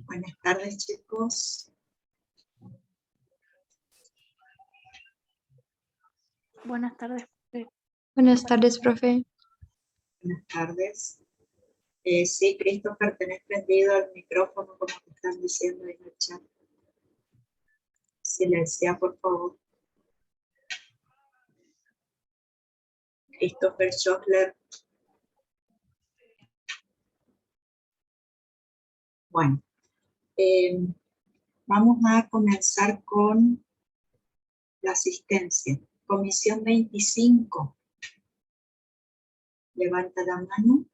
Buenas tardes, chicos. Buenas tardes. Buenas tardes, profe. Buenas tardes. Sí, Christopher, tenés prendido el micrófono como te están diciendo en el chat. Silencia, por favor. Christopher Schoeffler. Bueno, vamos a comenzar con la asistencia. Comisión 25. Levanta la mano.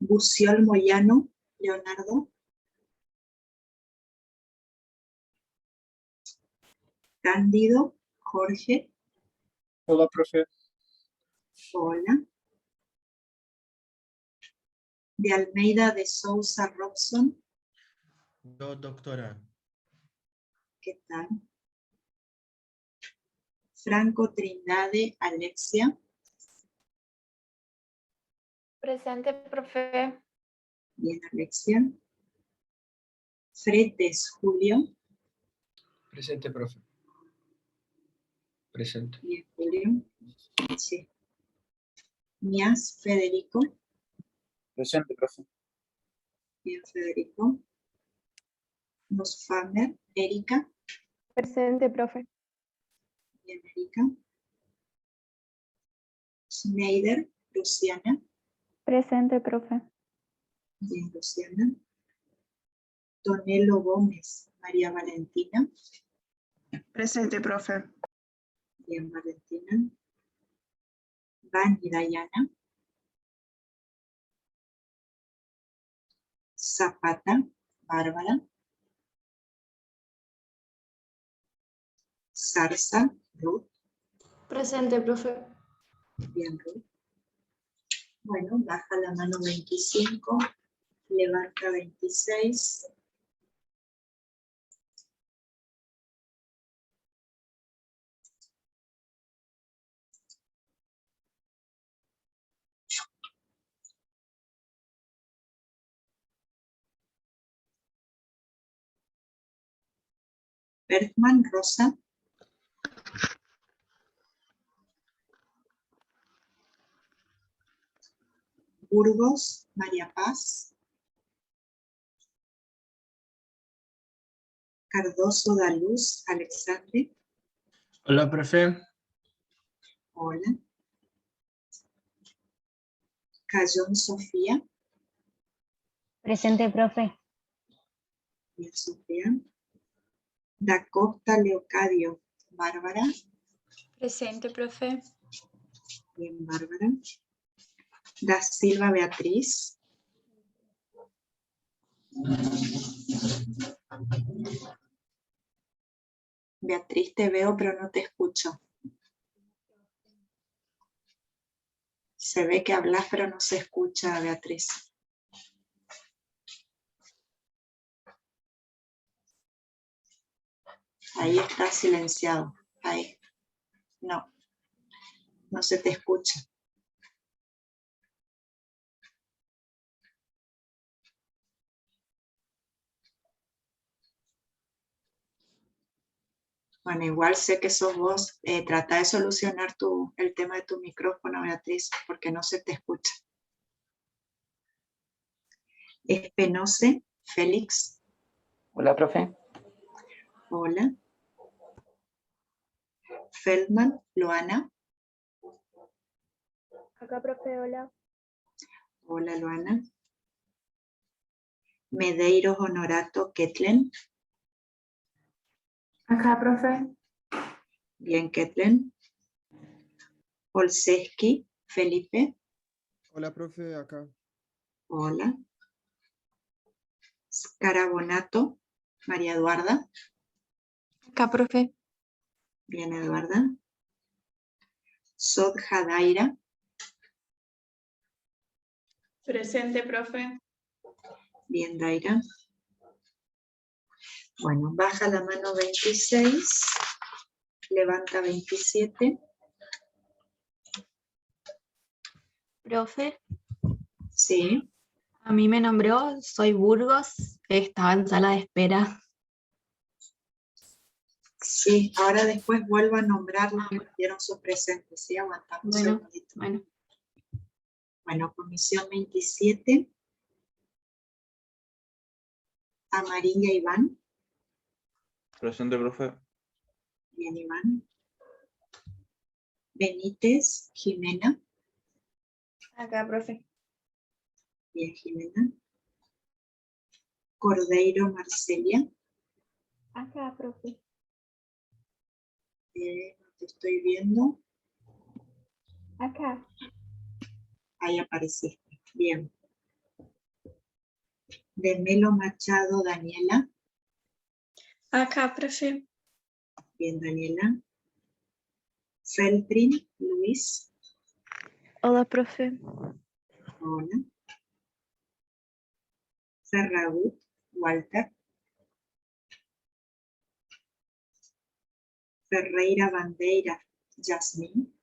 Buciol Moyano, Leonardo. Cándido, Jorge. Hola, profe. Hola. De Almeida de Sousa Robson. Yo, doctora. ¿Qué tal? Franco Trindade, Alexia. Presente, profe. Bien, Alexia. Fretes, Julio. Presente, profe. Presente. Bien, Julio. Sí. Mías, Federico. Presente, profe. Bien, Federico. Nosfamer, Erika. Presente, profe. Bien, Erika. Schneider, Luciana. Presente, profe. Bien, Luciana. Tonelo Gómez, María Valentina. Presente, profe. Bien, Valentina. Bani Dayana. Zapata, Bárbara. Zarza, Ruth. Presente, profe. Bien, Ruth. Bueno, baja la mano 25, levanta 26. Bergman, Rosa. Burgos, María Paz. Cardoso Daluz, Alexandre. Hola, profe. Hola. Cayón, Sofía. Presente, profe. Bien, Sofía. Da Costa, Leocadio, Bárbara. Presente, profe. Bien, Bárbara. Da Silva, Beatriz. Beatriz, te veo, pero no te escucho. Se ve que hablas, pero no se escucha, Beatriz. Ahí está silenciado. Ahí. No. No se te escucha. Bueno, igual sé que sos vos. Trata de solucionar el tema de tu micrófono, Beatriz, porque no se te escucha. Espenose, Félix. Hola, profe. Hola. Feldman, Loana. Acá, profe, hola. Hola, Loana. Medeiros, Honorato, Ketlen. Acá, profe. Bien, Ketlen. Olszewski, Felipe. Hola, profe, acá. Hola. Scarabonato, María Eduarda. Acá, profe. Bien, Eduarda. Sodja Daira. Presente, profe. Bien, Daira. Bueno, baja la mano 26, levanta 27. Profe, Sí, a mí me nombró, soy Burgos, estaba en sala de espera. sí, ahora después vuelvo a nombrar los que dieron sus presentes, ¿sí? Aguantamos un Bueno, segundito. bueno. Bueno, comisión 27. Amarilla Iván. Presente, profe. Bien, Iván. Benítez Jimena. Acá, profe. Bien, Jimena. Cordeiro Marcelia. Acá, profe. No te estoy viendo. Acá. Ahí apareciste. Bien. De Melo Machado Daniela. Acá, profe. Bien, Daniela. Feltrin Luis. Hola, profe. Hola. Ferragut Walter. Ferreira Bandeira Yasmín.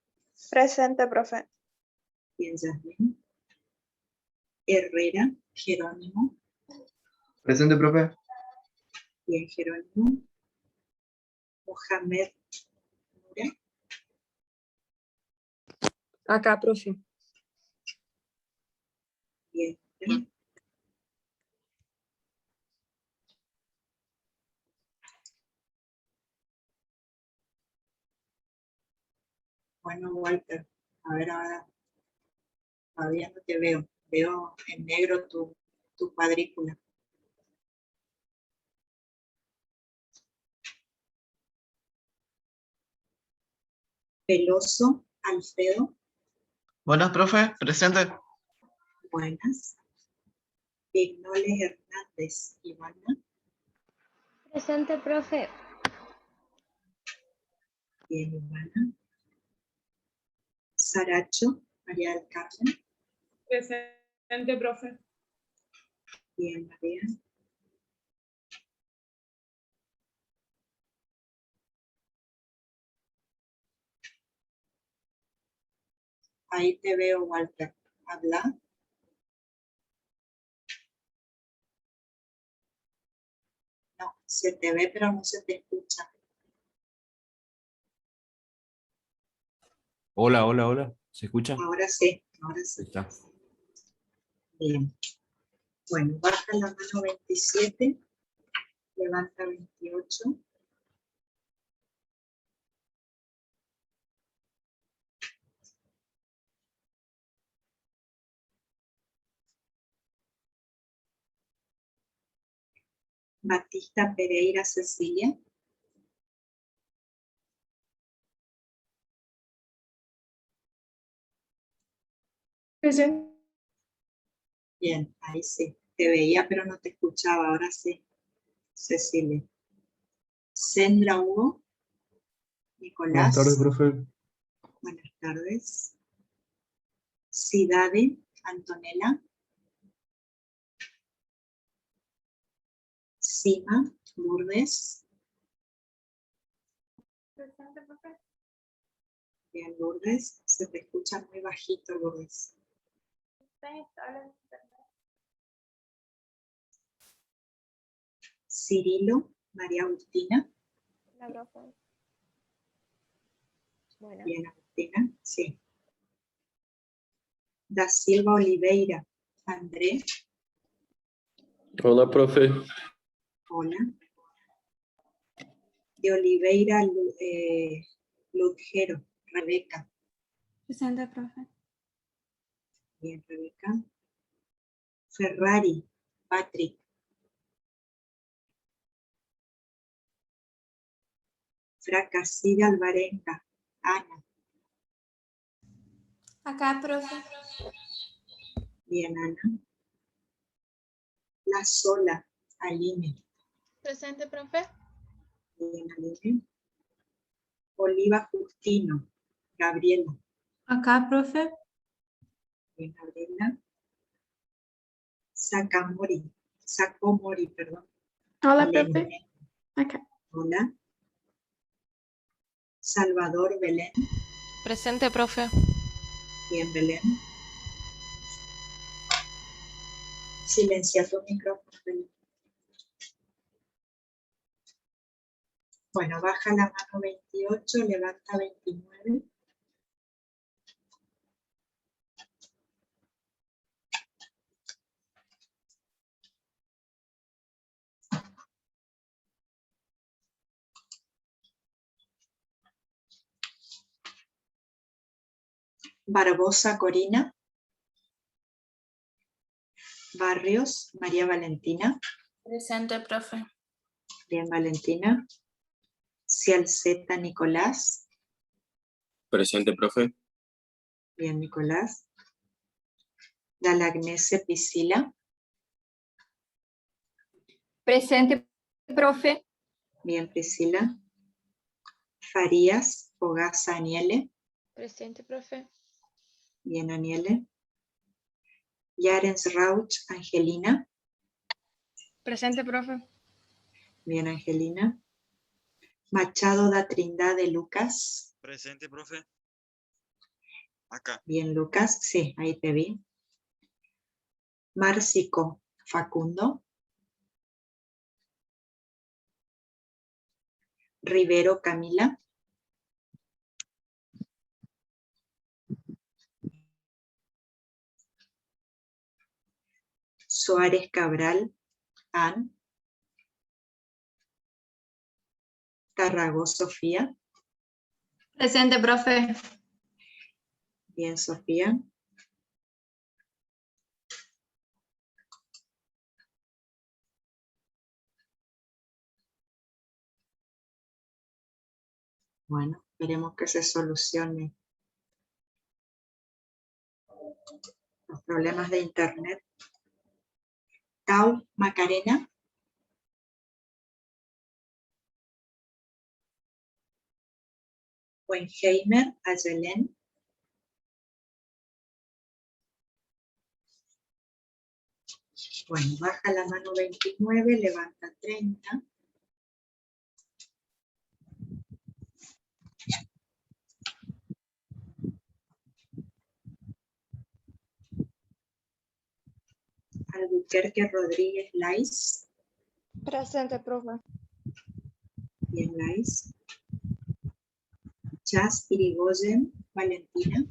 Presente, profe. Bien, Yasmín. Herrera Jerónimo. Presente, profe. Bien, Jerónimo. Mohamed Nura. Acá, profe. Bien. Bueno, Walter, a ver ahora, todavía no te veo. Veo en negro tu cuadrícula. Peloso Alfredo. Buenas, profe. Presente. Buenas. Vignoles Hernández Ivana. Presente, profe. Bien, Ivana. Saracho María del Carmen. Presente, profe. Bien, María. Ahí te veo, Walter. Habla. No, se te ve, pero no se te escucha. Hola, hola, hola. ¿Se escucha? Ahora sí, ahora sí. Ahí está. Bien. Bueno, baja la mano 27, levanta 28. Batista Pereira Cecilia. Presente. Bien, ahí sí. Te veía, pero no te escuchaba. Ahora sí. Cecilia. Sendra Hugo. Buenas tardes, Nicolás. profe. Buenas tardes. Cidade Antonella. Sima Lourdes. Presente, profe. Bien, Lourdes. Se te escucha muy bajito, Lourdes. Cirilo María Agustina. La profe. Bueno. Bien, Agustina. Sí. Da Silva Oliveira André. Hola, profe. Hola. De Oliveira Lutgero, Rebeca. Presente, profe. Bien, Rebeca. Ferrari, Patrick. Fracasida Alvarenga, Ana. Acá, profe. Bien, Ana. La Sola, Aline. Presente, profe. Bien, Aline. Oliva Justino, Gabriela. Acá, profe. Bien, Gabriela. Sacomori, perdón. Hola, Elena. profe. Acá. Hola. Salvador Belén. Presente, profe. Bien, Belén. Silencia tu micrófono, Belén. Bueno, baja la mano 28, levanta 29. Barbosa Corina. Barrios María Valentina. Presente, profe. Bien, Valentina. Cialceta Nicolás. Presente, profe. Bien, Nicolás. Dalagnese Priscila. Presente, profe. Bien, Priscila. Farías Fogasa Aniele. Presente, profe. Bien, Aniele. Yarens Rauch Angelina. Presente, profe. Bien, Angelina. Machado da Trindade Lucas. Presente, profe. Acá. Bien, Lucas. Sí, ahí te vi. Márcico Facundo. Rivero Camila. Suárez Cabral Ann. Tarragó Sofía. Presente, profe. Bien, Sofía. Bueno, esperemos que se solucione los problemas de internet. Tau Macarena. Wenheimer Ayelén. Bueno, baja la mano 29, levanta 30. Albuquerque Rodríguez Lais. Presente, profe. Bien, Lais. Chas Irigoyen Valentina.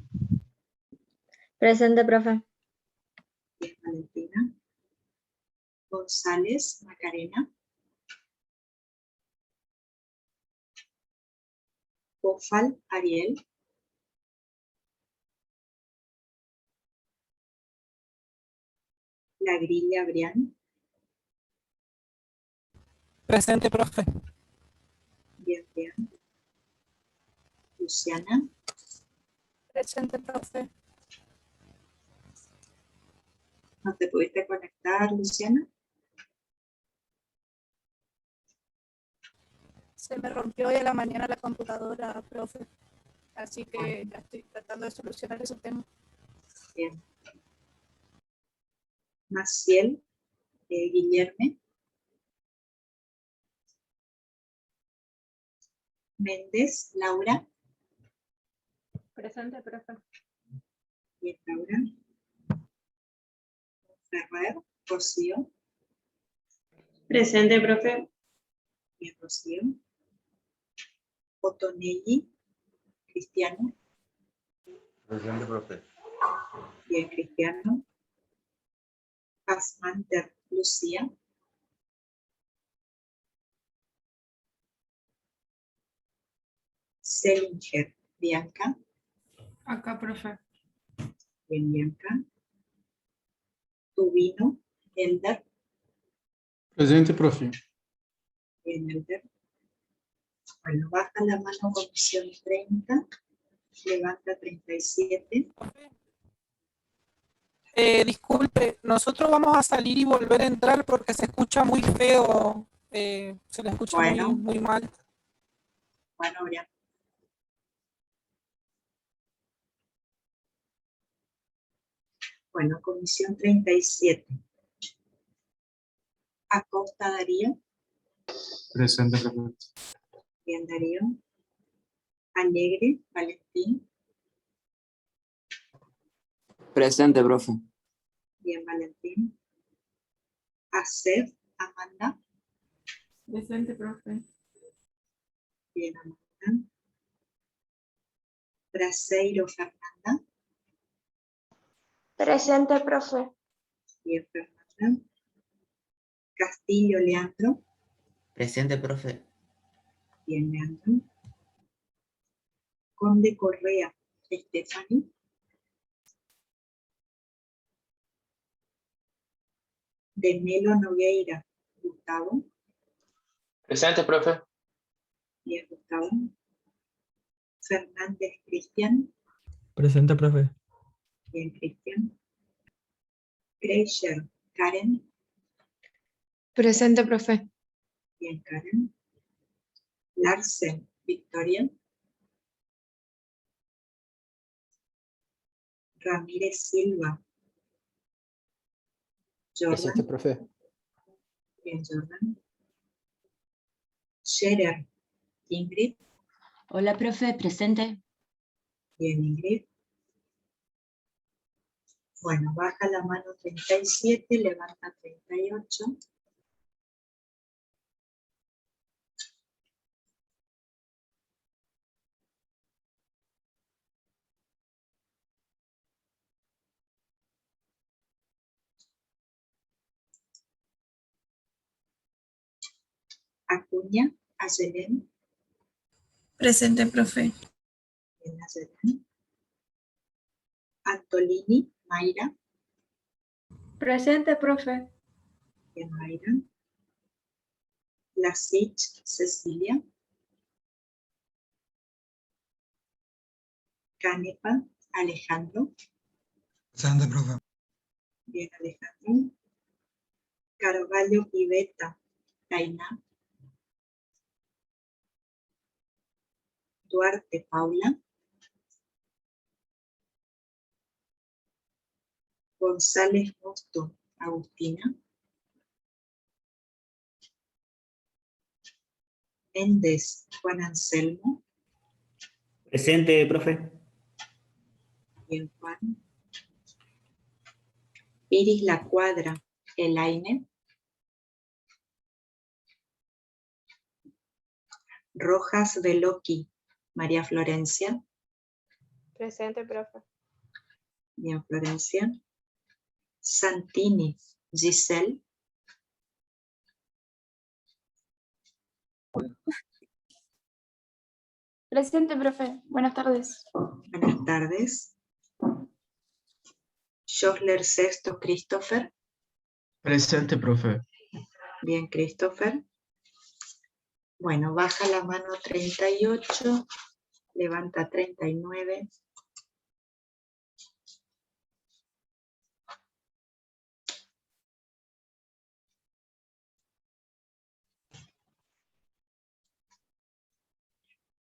Presente, profe. Bien, Valentina. González Macarena. Pofal Ariel. La Grilla Brian. Presente, profe. Bien, bien. Luciana. Presente, profe. ¿No te pudiste conectar, Luciana? Se me rompió hoy a la mañana la computadora, profe. Así que ya estoy tratando de solucionar ese tema. Bien. Maciel Guillerme. Méndez Laura. Presente, profe. Bien, Laura. Ferrer Rocío. Presente, profe. Bien, Rocío. Otonelli Cristiano. Presente, profe. Bien, Cristiano. Pasmanter Lucía. Selinger Bianca. Acá, profe. Bien, Bianca. Tubino Elder. Presente, profe. Bien, Elder. Bueno, baja la mano comisión 30. Levanta 37. Disculpe, nosotros vamos a salir y volver a entrar porque se escucha muy feo. Se le escucha Bueno. muy mal. Bueno, Brian. Bueno, comisión 37. Acosta Darío. Presente, profe. Bien, Darío. Alegre, Valentín. Presente, profe. Bien, Valentín. Acef, Amanda. Presente, profe. Bien, Amanda. Braseiro, Fernanda. Presente, profe. Bien, Fernanda. Castillo, Leandro. Presente, profe. Bien, Leandro. Conde Correa, Stephanie. De Melo Nogueira, Gustavo. Presente, profe. Bien, Gustavo. Fernández, Cristian. Presente, profe. Bien, Cristian. Kreischer, Karen. Presente, profe. Bien, Karen. Larsen, Victoria. Ramírez Silva. Presente, Jordan. profe. Bien, Jordan. Scherer, Ingrid. Hola, profe, presente. Bien, Ingrid. Bueno, baja la mano 37, levanta 38. Acuña, Ayelen. Presente, profe. Bien, Ayelen. Antolini, Mayra. Presente, profe. Bien, Mayra. Lasich, Cecilia. Canepa, Alejandro. Presente, profe. Bien, Alejandro. Carvalho, Piveta, Tainá. Duarte, Paula. González Mosto, Agustina. Méndez, Juan Anselmo. Presente, profe. Bien, Juan. Iris La Cuadra, Elaine. Rojas Veloqui, María Florencia. Presente, profe. Bien, Florencia. Santini, Giselle. Presente, profe. Buenas tardes. Buenas tardes. Schosler Sexto, Christopher. Presente, profe. Bien, Christopher. Bueno, baja la mano 38, levanta 39.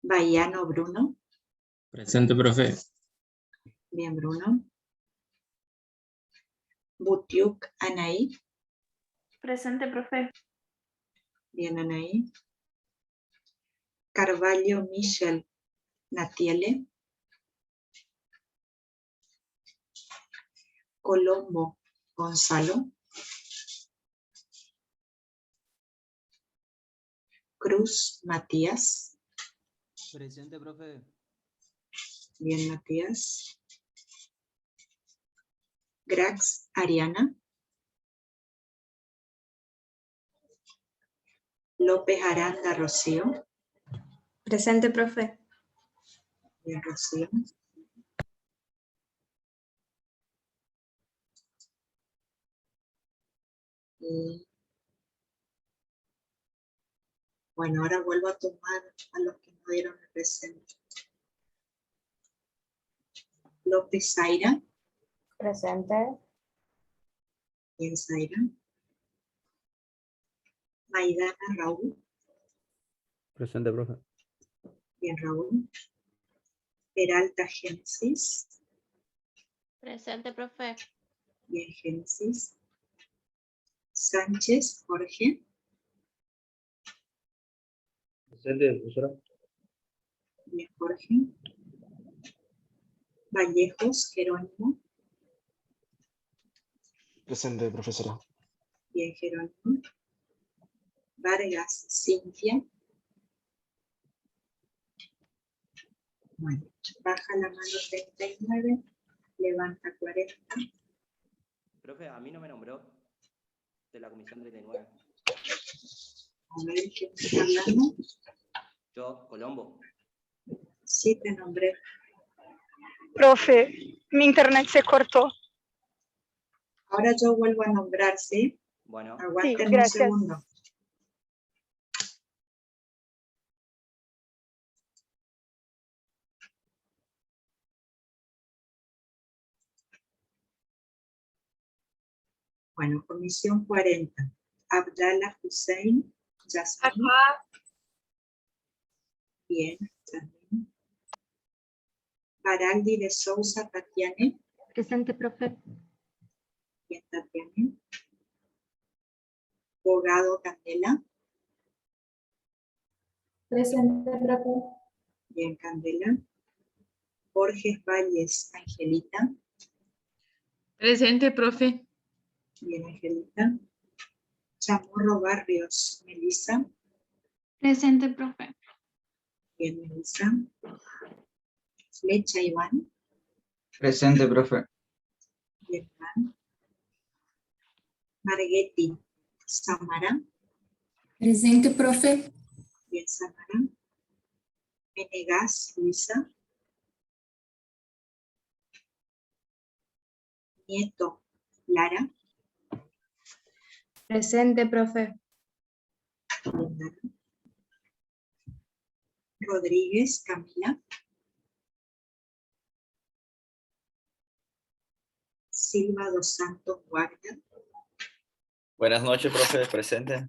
Baiano, Bruno. Presente, profe. Bien, Bruno. Butiuk, Anaí. Presente, profe. Bien, Anaí. Carvalho, Michel, Natiele. Colombo, Gonzalo. Cruz, Matías. Presente, profe. Bien, Matías. Grax, Ariana. López Aranda, Rocío. Presente, profe. Bien, Rocío. Y bueno, ahora vuelvo a tomar a los que no dieron el presente. López Zaira. Presente. Bien, Zaira. Maidana, Raúl. Presente, profe. Bien, Raúl. Peralta, Génesis. Presente, profe. Bien, Génesis. Sánchez, Jorge. Presente, profesora. Bien, Jorge. Vallejos, Jerónimo. Presente, profesora. Bien, Jerónimo. Vargas, Cintia. Bueno, baja la mano 39, levanta 40. Profe, a mí no me nombró de la comisión 39. A ver, ¿quién está hablando? Yo, Colombo. Sí, te nombré. Profe, mi internet se cortó. Ahora yo vuelvo a nombrar, ¿sí? Bueno, Aguanten un gracias. segundo. Bueno, comisión 40. Abdallah Hussein, Yasmin. Bien, Yasmin. Baraldi de Sousa, Tatiane. Presente, profe. Bien, Tatiane. Bogado, Candela. Presente, profe. Bien, Candela. Borges Valles, Angelita. Presente, profe. Bien, Angelita. Chamorro Barrios, Melissa. Presente, profe. Bien, Melissa. Flecha, Iván. Presente, profe. Bien, Iván. Marghetti, Samara. Presente, profe. Bien, Samara. Menegas, Luisa. Nieto, Lara. Presente, profe. Bien, Lara. Rodríguez, Camila. Silva dos Santos, Wagner. buenas noches, profe. Presente.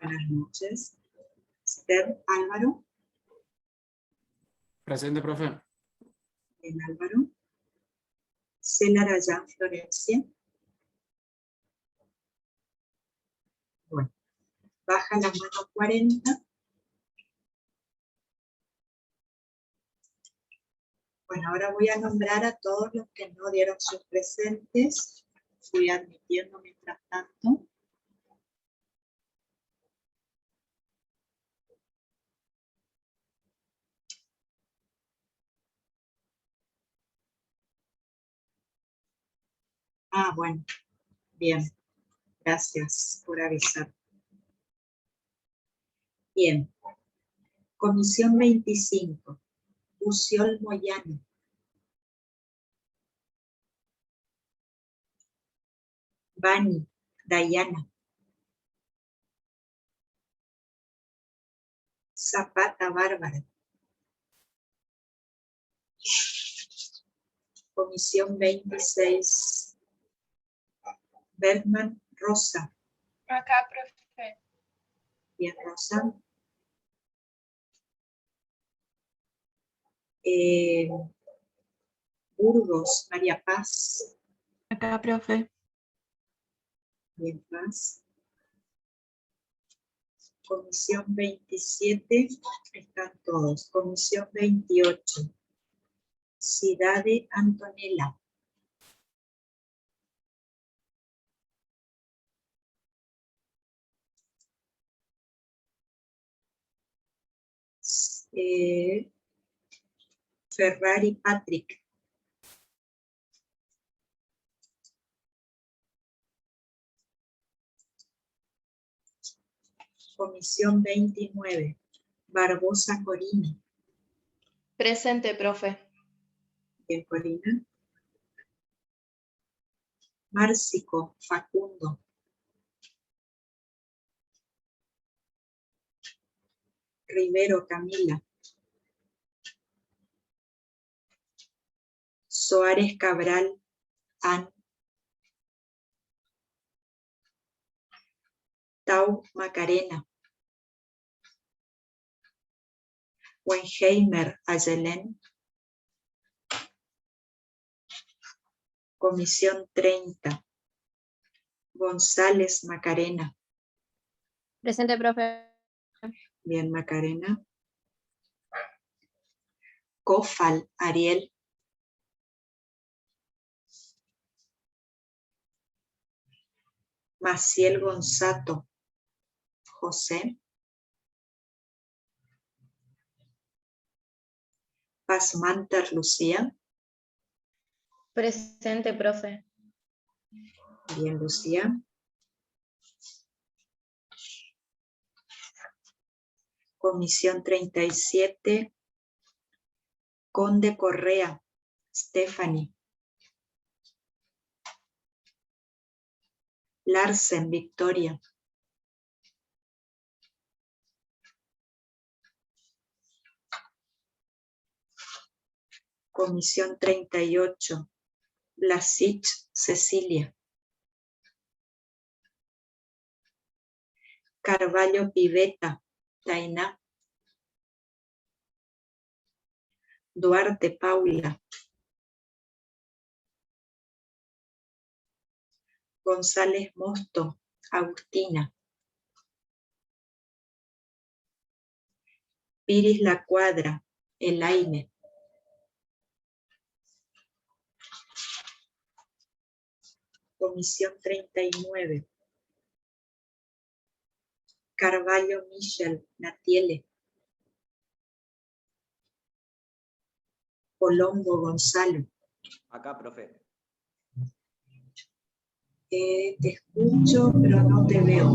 Buenas noches. Esther, Álvaro. Presente, profe. Bien, Álvaro. Cela Rayán, Florencia. Bueno, baja la mano 40. Bueno, ahora voy a nombrar a todos los que no dieron sus presentes. Fui admitiendo mientras tanto. Ah, bueno, bien. Gracias por avisar. Bien. Comisión 25. Uciol Moyano. Bani, Dayana. Zapata, Bárbara. Comisión 26. Bergman, Rosa. Acá, profe. Bien, Rosa. Burgos, María Paz. Acá, profe. Bien, Paz. Comisión 27, están todos. Comisión 28. Cidade Antonella. Ferrari Patrick. Comisión 29. Barbosa Corina. Presente, profe. Bien, Corina. Márcico Facundo. Rivero Camila. Soares Cabral Ann. Tau Macarena. Wenheimer Ayelén. Comisión 30. González Macarena. Presente, profe. Bien, Macarena. Cofal, Ariel. Maciel Gonzato, José. Pasmanter, Lucía. Presente, profe. Bien, Lucía. Comisión 37. Conde Correa, Stephanie. Larsen, Victoria. Comisión 38. Blasich, Cecilia. Carvalho Piveta, Tainá. Duarte, Paula. González Mosto, Agustina. Piris La Cuadra, Elaine. Comisión 39. Carvalho Michel, Natiele. Colombo Gonzalo. Acá, profe. Te escucho, pero no te veo.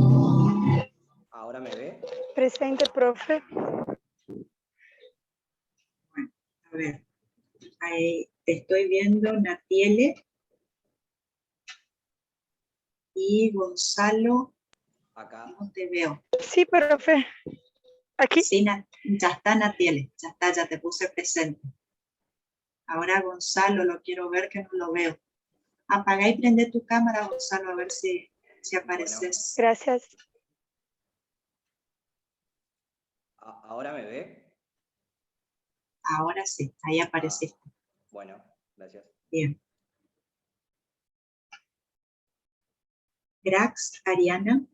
¿Ahora me ve? Presente, profe. A ver, ahí te estoy viendo, Natiele. Y Gonzalo, Acá. no te veo. Sí, profe. Aquí. Sí, ya está, Natiele, ya está, ya te puse presente. Ahora Gonzalo, lo quiero ver que no lo veo. Apaga y prende tu cámara, Gonzalo, a ver si apareces. Gracias. ¿Ahora me ve? Ahora sí, ahí apareciste. Bueno, gracias. Bien. Grax, Ariana.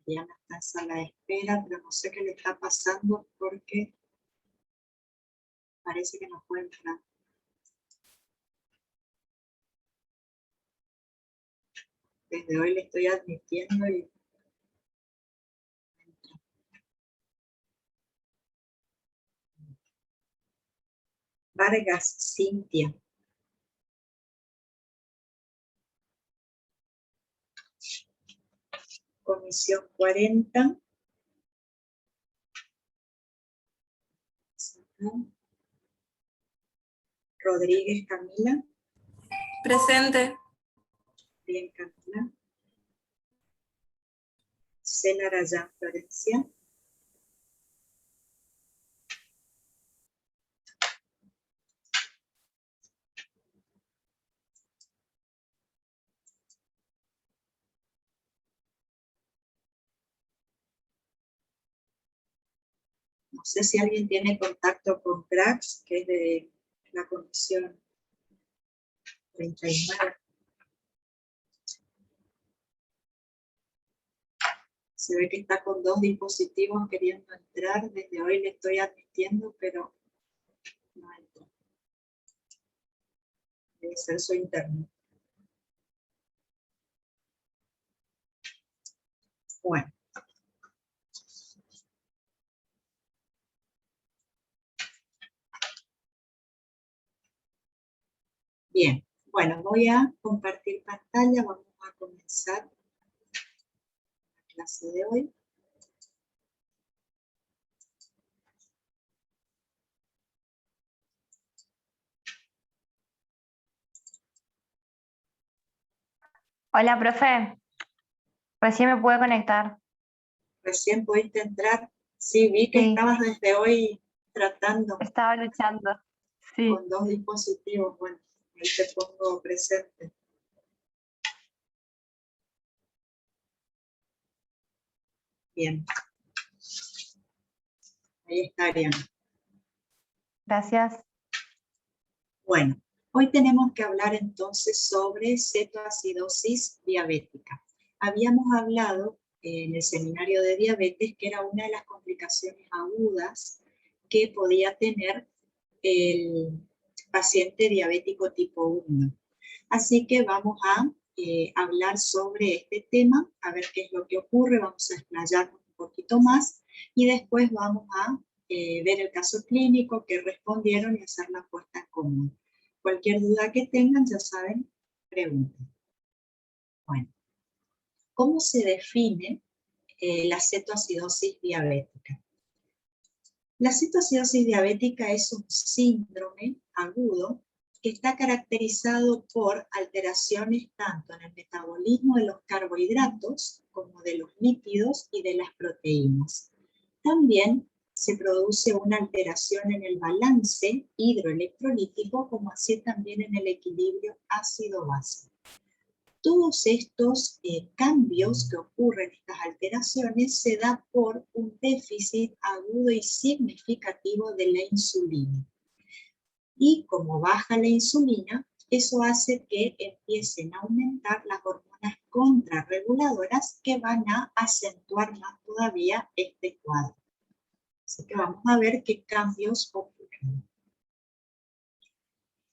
Ariana está en sala de espera, pero no sé qué le está pasando porque parece que no puede entrar. Desde hoy le estoy admitiendo y... Vargas, Cintia. Comisión 40. Rodríguez, Camila. Presente. Bien, Camila. Sena Rayán, Florencia. No sé si alguien tiene contacto con Grax, que es de la comisión 39. Se ve que está con 2 dispositivos queriendo entrar. Desde hoy le estoy admitiendo, pero no entra. Debe ser su internet. Bueno. Bien. Bueno, voy a compartir pantalla. Vamos a comenzar la clase de hoy. Hola, profe. Recién me pude conectar. Recién pudiste entrar. Sí, vi que estabas desde hoy tratando. Estaba luchando. Sí. Con 2 dispositivos. Bueno, ahí te pongo presente. Bien. Ahí está, Ariana. Gracias. Bueno, hoy tenemos que hablar entonces sobre cetoacidosis diabética. Habíamos hablado en el seminario de diabetes que era una de las complicaciones agudas que podía tener el paciente diabético tipo 1. Así que vamos a hablar sobre este tema, a ver qué es lo que ocurre, vamos a explayarnos un poquito más y después vamos a ver el caso clínico que respondieron y hacer la puesta en común. Cualquier duda que tengan, ya saben, pregunten. Bueno, ¿cómo se define la cetoacidosis diabética? La cetoacidosis diabética es un síndrome agudo que está caracterizado por alteraciones tanto en el metabolismo de los carbohidratos como de los lípidos y de las proteínas. También se produce una alteración en el balance hidroelectrolítico, como así también en el equilibrio ácido-base. Todos estos cambios que ocurren, estas alteraciones, se dan por un déficit agudo y significativo de la insulina. Y como baja la insulina, eso hace que empiecen a aumentar las hormonas contrarreguladoras que van a acentuar más todavía este cuadro. Así que vamos a ver qué cambios ocurren.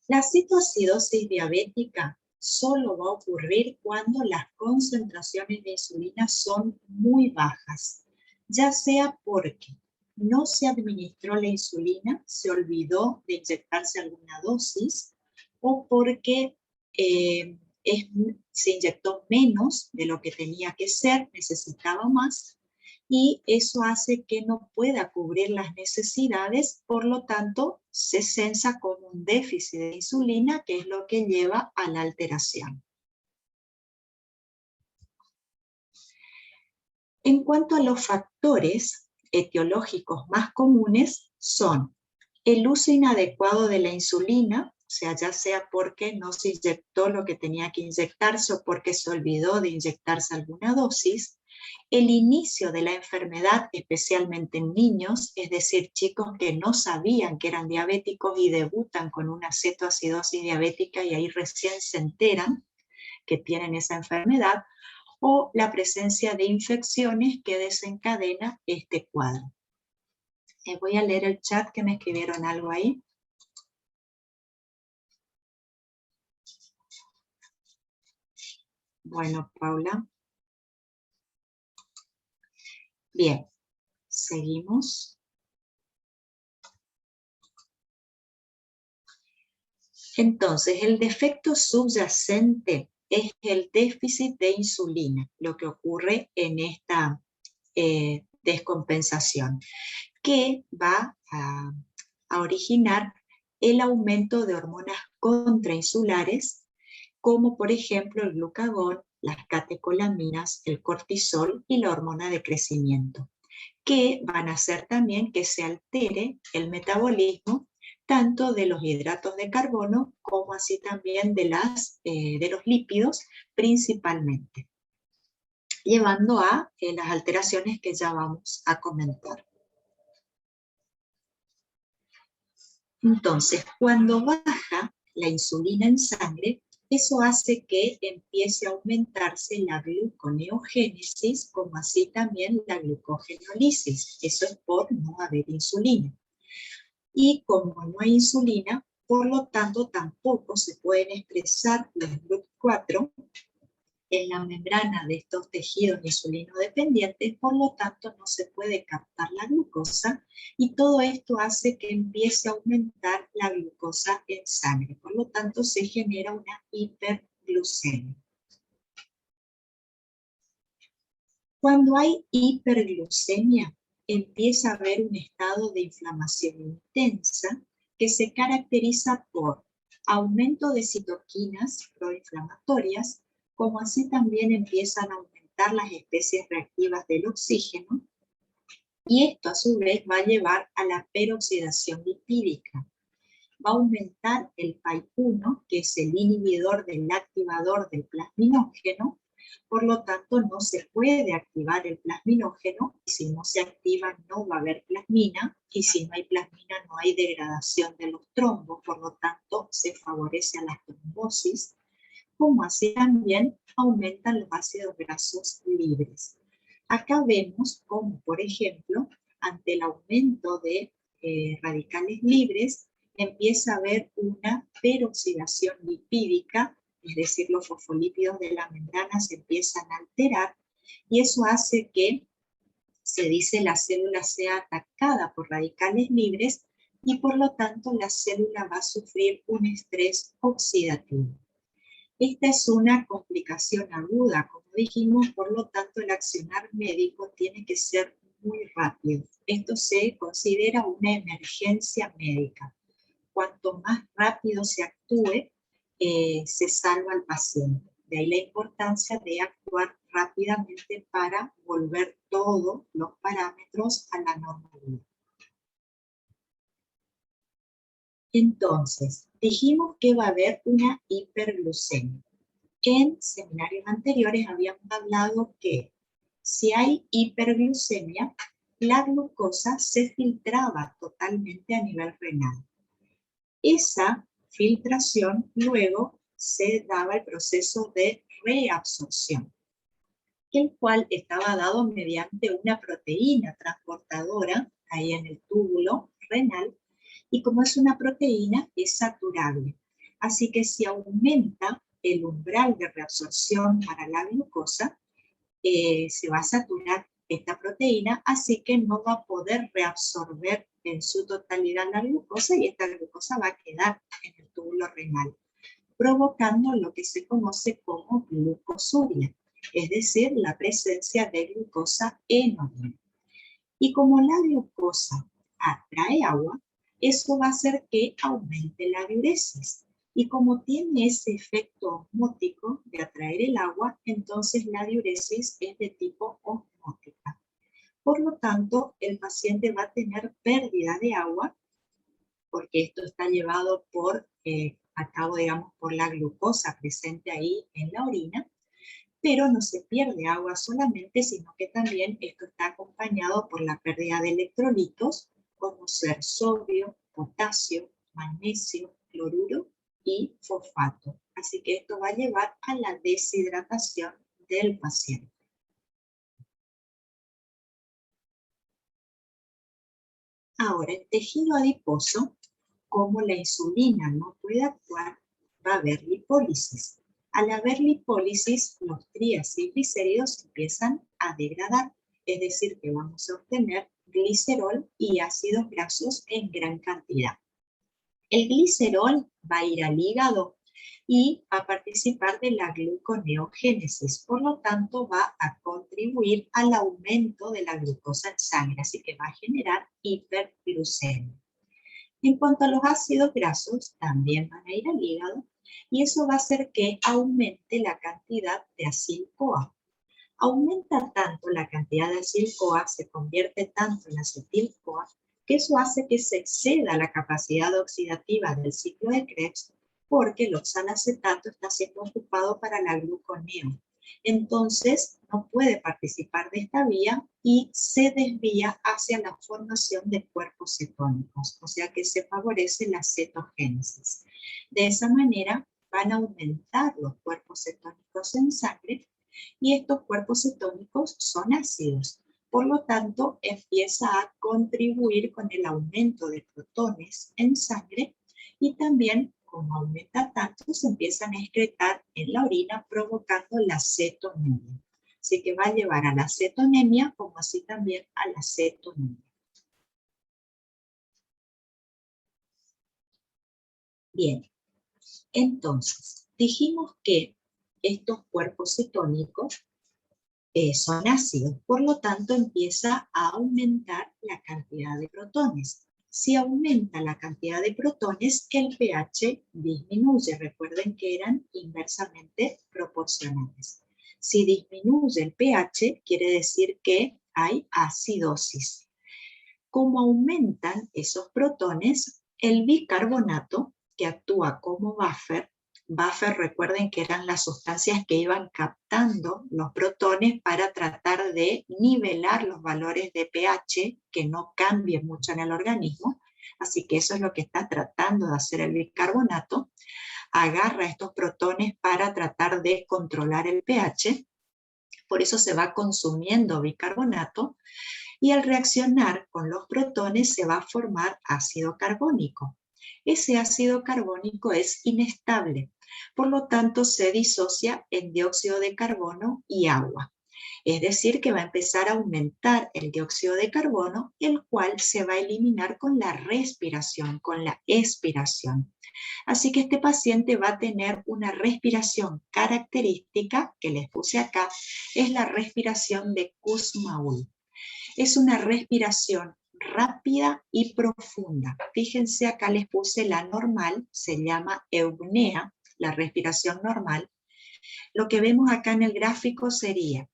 La cetoacidosis diabética solo va a ocurrir cuando las concentraciones de insulina son muy bajas, ya sea porque no se administró la insulina, se olvidó de inyectarse alguna dosis, o porque se inyectó menos de lo que tenía que ser, necesitaba más, y eso hace que no pueda cubrir las necesidades, por lo tanto se censa como un déficit de insulina, que es lo que lleva a la alteración. En cuanto a los factores etiológicos más comunes son el uso inadecuado de la insulina, o sea, ya sea porque no se inyectó lo que tenía que inyectarse o porque se olvidó de inyectarse alguna dosis, el inicio de la enfermedad, especialmente en niños, es decir, chicos que no sabían que eran diabéticos y debutan con una cetoacidosis diabética y ahí recién se enteran que tienen esa enfermedad, o la presencia de infecciones que desencadena este cuadro. Voy a leer el chat que me escribieron algo ahí. Bueno, Paula. Bien, seguimos. Entonces, el defecto subyacente es el déficit de insulina, lo que ocurre en esta descompensación, que va a originar el aumento de hormonas contrainsulares, como por ejemplo el glucagón, las catecolaminas, el cortisol y la hormona de crecimiento, que van a hacer también que se altere el metabolismo tanto de los hidratos de carbono como así también de los lípidos principalmente, llevando a las alteraciones que ya vamos a comentar. Entonces, cuando baja la insulina en sangre, eso hace que empiece a aumentarse la gluconeogénesis, como así también la glucogenólisis. Eso es por no haber insulina. Y como no hay insulina, por lo tanto tampoco se pueden expresar los GLUT4 en la membrana de estos tejidos insulinodependientes, por lo tanto no se puede captar la glucosa y todo esto hace que empiece a aumentar la glucosa en sangre, por lo tanto se genera una hiperglucemia. Cuando hay hiperglucemia, empieza a haber un estado de inflamación intensa que se caracteriza por aumento de citoquinas proinflamatorias, como así también empiezan a aumentar las especies reactivas del oxígeno, y esto a su vez va a llevar a la peroxidación lipídica. Va a aumentar el PAI-1, que es el inhibidor del activador del plasminógeno, por lo tanto no se puede activar el plasminógeno, y si no se activa no va a haber plasmina, y si no hay plasmina orina no hay degradación de los trombos, por lo tanto se favorece a la trombosis, como así también aumentan los ácidos grasos libres. Acá vemos como, por ejemplo, ante el aumento de radicales libres, empieza a haber una peroxidación lipídica, es decir, los fosfolípidos de la membrana se empiezan a alterar, y eso hace que, se dice, la célula sea atacada por radicales libres, y por lo tanto la célula va a sufrir un estrés oxidativo. Esta es una complicación aguda, como dijimos, por lo tanto el accionar médico tiene que ser muy rápido. Esto se considera una emergencia médica. Cuanto más rápido se actúe, se salva al paciente. De ahí la importancia de actuar rápidamente para volver todos los parámetros a la normalidad. Entonces, dijimos que va a haber una hiperglucemia. En seminarios anteriores habíamos hablado que si hay hiperglucemia, la glucosa se filtraba totalmente a nivel renal. Esa filtración luego se daba el proceso de reabsorción, el cual estaba dado mediante una proteína transportadora ahí en el túbulo renal, y como es una proteína, es saturable. Así que si aumenta el umbral de reabsorción para la glucosa, se va a saturar esta proteína, así que no va a poder reabsorber en su totalidad la glucosa, y esta glucosa va a quedar en el túbulo renal, provocando lo que se conoce como glucosuria, es decir, la presencia de glucosa en orina. Y como la glucosa atrae agua, eso va a hacer que aumente la diuresis. Y como tiene ese efecto osmótico de atraer el agua, entonces la diuresis es de tipo osmótica. Por lo tanto, el paciente va a tener pérdida de agua, porque esto está llevado a cabo, digamos, por la glucosa presente ahí en la orina, pero no se pierde agua solamente, sino que también esto está acompañado por la pérdida de electrolitos, como ser sodio, potasio, magnesio, cloruro y fosfato. Así que esto va a llevar a la deshidratación del paciente. Ahora, el tejido adiposo, como la insulina no puede actuar, va a haber lipólisis. Al haber lipólisis, los triacilglicéridos empiezan a degradar, es decir, que vamos a obtener glicerol y ácidos grasos en gran cantidad. El glicerol va a ir al hígado y va a participar de la gluconeogénesis, por lo tanto va a contribuir al aumento de la glucosa en sangre, así que va a generar hiperglucemia. En cuanto a los ácidos grasos, también van a ir al hígado, y eso va a hacer que aumente la cantidad de acil-CoA. Aumenta tanto la cantidad de acil-CoA, se convierte tanto en acetil-CoA, que eso hace que se exceda la capacidad oxidativa del ciclo de Krebs, porque el oxalacetato está siendo ocupado para la gluconeo. Entonces, no puede participar de esta vía y se desvía hacia la formación de cuerpos cetónicos, o sea que se favorece la cetogénesis. De esa manera van a aumentar los cuerpos cetónicos en sangre, y estos cuerpos cetónicos son ácidos. Por lo tanto, empieza a contribuir con el aumento de protones en sangre, y también, como aumenta tanto, se empiezan a excretar en la orina, provocando la cetonemia. Así que va a llevar a la cetonemia, como así también a la cetonuria. Bien, entonces, dijimos que estos cuerpos cetónicos son ácidos, por lo tanto empieza a aumentar la cantidad de protones. Si aumenta la cantidad de protones, el pH disminuye. Recuerden que eran inversamente proporcionales. Si disminuye el pH, quiere decir que hay acidosis. Como aumentan esos protones, el bicarbonato, que actúa como buffer, recuerden que eran las sustancias que iban captando los protones para tratar de nivelar los valores de pH, que no cambien mucho en el organismo. Así que eso es lo que está tratando de hacer el bicarbonato. Agarra estos protones para tratar de controlar el pH, por eso se va consumiendo bicarbonato, y al reaccionar con los protones se va a formar ácido carbónico. Ese ácido carbónico es inestable, por lo tanto se disocia en dióxido de carbono y agua. Es decir, que va a empezar a aumentar el dióxido de carbono, el cual se va a eliminar con la respiración, con la expiración. Así que este paciente va a tener una respiración característica, que les puse acá, es la respiración de Kussmaul. Es una respiración rápida y profunda. Fíjense, acá les puse la normal, se llama eupnea, la respiración normal. Lo que vemos acá en el gráfico sería,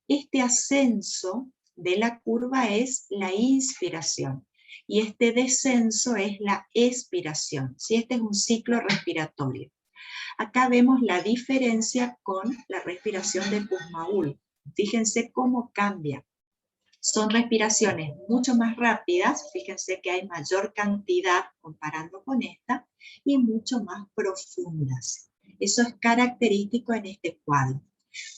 este ascenso de la curva es la inspiración y este descenso es la expiración. ¿Sí? Este es un ciclo respiratorio. Acá vemos la diferencia con la respiración de Kussmaul. Fíjense cómo cambia. Son respiraciones mucho más rápidas, fíjense que hay mayor cantidad comparando con esta, y mucho más profundas. Eso es característico en este cuadro.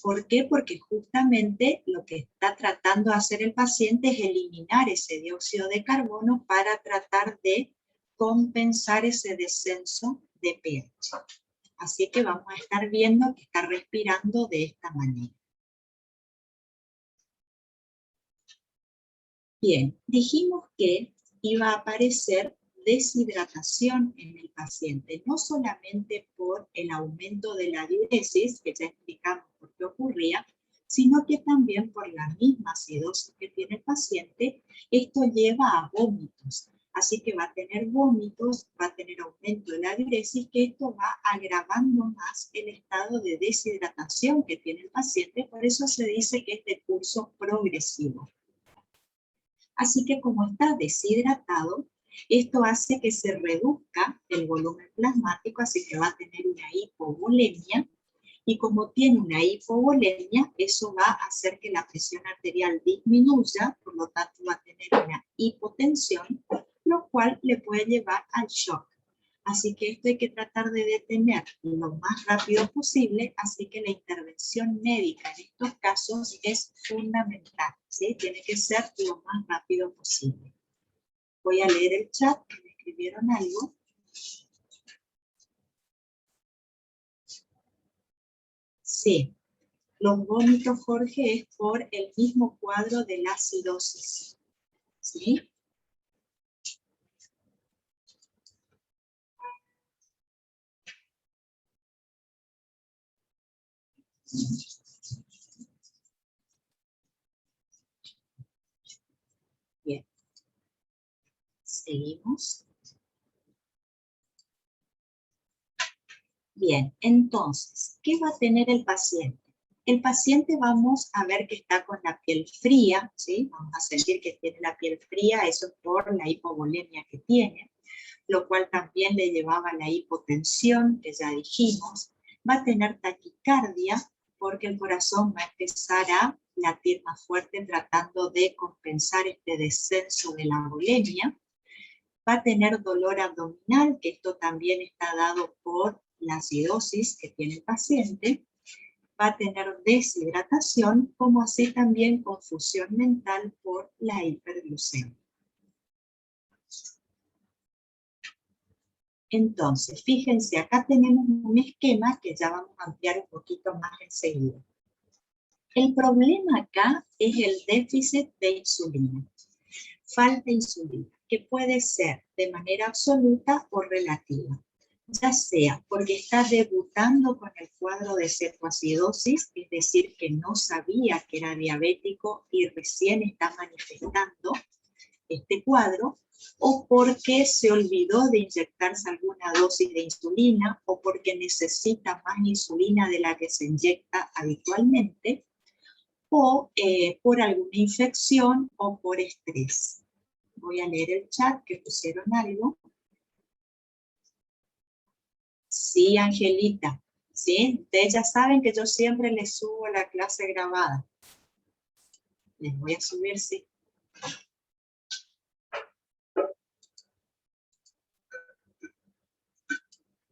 ¿Por qué? Porque justamente lo que está tratando de hacer el paciente es eliminar ese dióxido de carbono para tratar de compensar ese descenso de pH. Así que vamos a estar viendo que está respirando de esta manera. Bien, dijimos que iba a aparecer deshidratación en el paciente, no solamente por el aumento de la diuresis, que ya explicamos por qué ocurría, sino que también por la misma acidosis que tiene el paciente, esto lleva a vómitos. Así que va a tener vómitos, va a tener aumento de la diuresis, que esto va agravando más el estado de deshidratación que tiene el paciente, por eso se dice que es de curso progresivo. Así que como está deshidratado, esto hace que se reduzca el volumen plasmático, así que va a tener una hipovolemia, y como tiene una hipovolemia, eso va a hacer que la presión arterial disminuya, por lo tanto va a tener una hipotensión, lo cual le puede llevar al shock. Así que esto hay que tratar de detener lo más rápido posible, así que la intervención médica en estos casos es fundamental, ¿sí? Tiene que ser lo más rápido posible. Voy a leer el chat, que me escribieron algo. Sí, los vómitos, Jorge, es por el mismo cuadro de la acidosis, ¿sí? Bien. Seguimos. Bien, entonces, ¿qué va a tener el paciente? El paciente vamos a ver que está con la piel fría, ¿sí? Vamos a sentir que tiene la piel fría, eso es por la hipovolemia que tiene, lo cual también le llevaba a la hipotensión, que ya dijimos. Va a tener taquicardia, porque el corazón va a empezar a latir más fuerte tratando de compensar este descenso de la volemia. Va a tener dolor abdominal, que esto también está dado por la acidosis que tiene el paciente. Va a tener deshidratación, como así también confusión mental por la hiperglucemia. Entonces, fíjense, acá tenemos un esquema que ya vamos a ampliar un poquito más enseguida. El problema acá es el déficit de insulina. Falta insulina, que puede ser de manera absoluta o relativa. Ya sea porque está debutando con el cuadro de cetoacidosis, es decir, que no sabía que era diabético y recién está manifestando este cuadro, o porque se olvidó de inyectarse alguna dosis de insulina, o porque necesita más insulina de la que se inyecta habitualmente, o por alguna infección o por estrés. Voy a leer el chat que pusieron algo. Sí, Angelita. Sí, ustedes ya saben que yo siempre les subo la clase grabada. Les voy a subir, sí.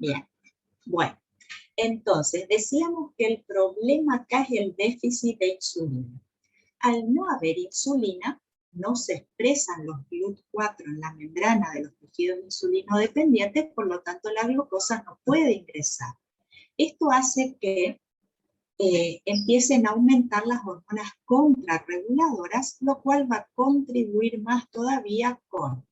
Bien, bueno. Entonces, decíamos que el problema acá es el déficit de insulina. Al no haber insulina, no se expresan los GLUT4 en la membrana de los tejidos insulinodependientes, por lo tanto la glucosa no puede ingresar. Esto hace que empiecen a aumentar las hormonas contrarreguladoras, lo cual va a contribuir más todavía con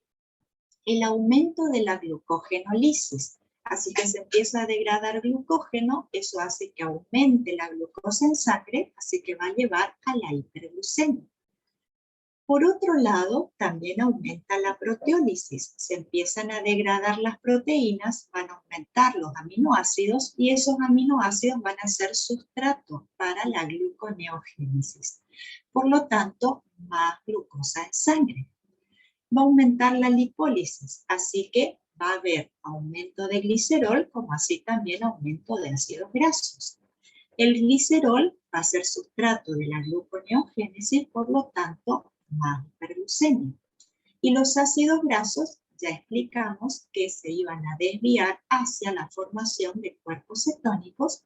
el aumento de la glucogenólisis. Así que se empieza a degradar glucógeno, eso hace que aumente la glucosa en sangre, así que va a llevar a la hiperglucemia. Por otro lado, también aumenta la proteólisis. Se empiezan a degradar las proteínas, van a aumentar los aminoácidos y esos aminoácidos van a ser sustrato para la gluconeogénesis. Por lo tanto, más glucosa en sangre. Va a aumentar la lipólisis, así que va a haber aumento de glicerol, como así también aumento de ácidos grasos. El glicerol va a ser sustrato de la gluconeogénesis, por lo tanto, más hiperglucemia. Y los ácidos grasos, ya explicamos que se iban a desviar hacia la formación de cuerpos cetónicos,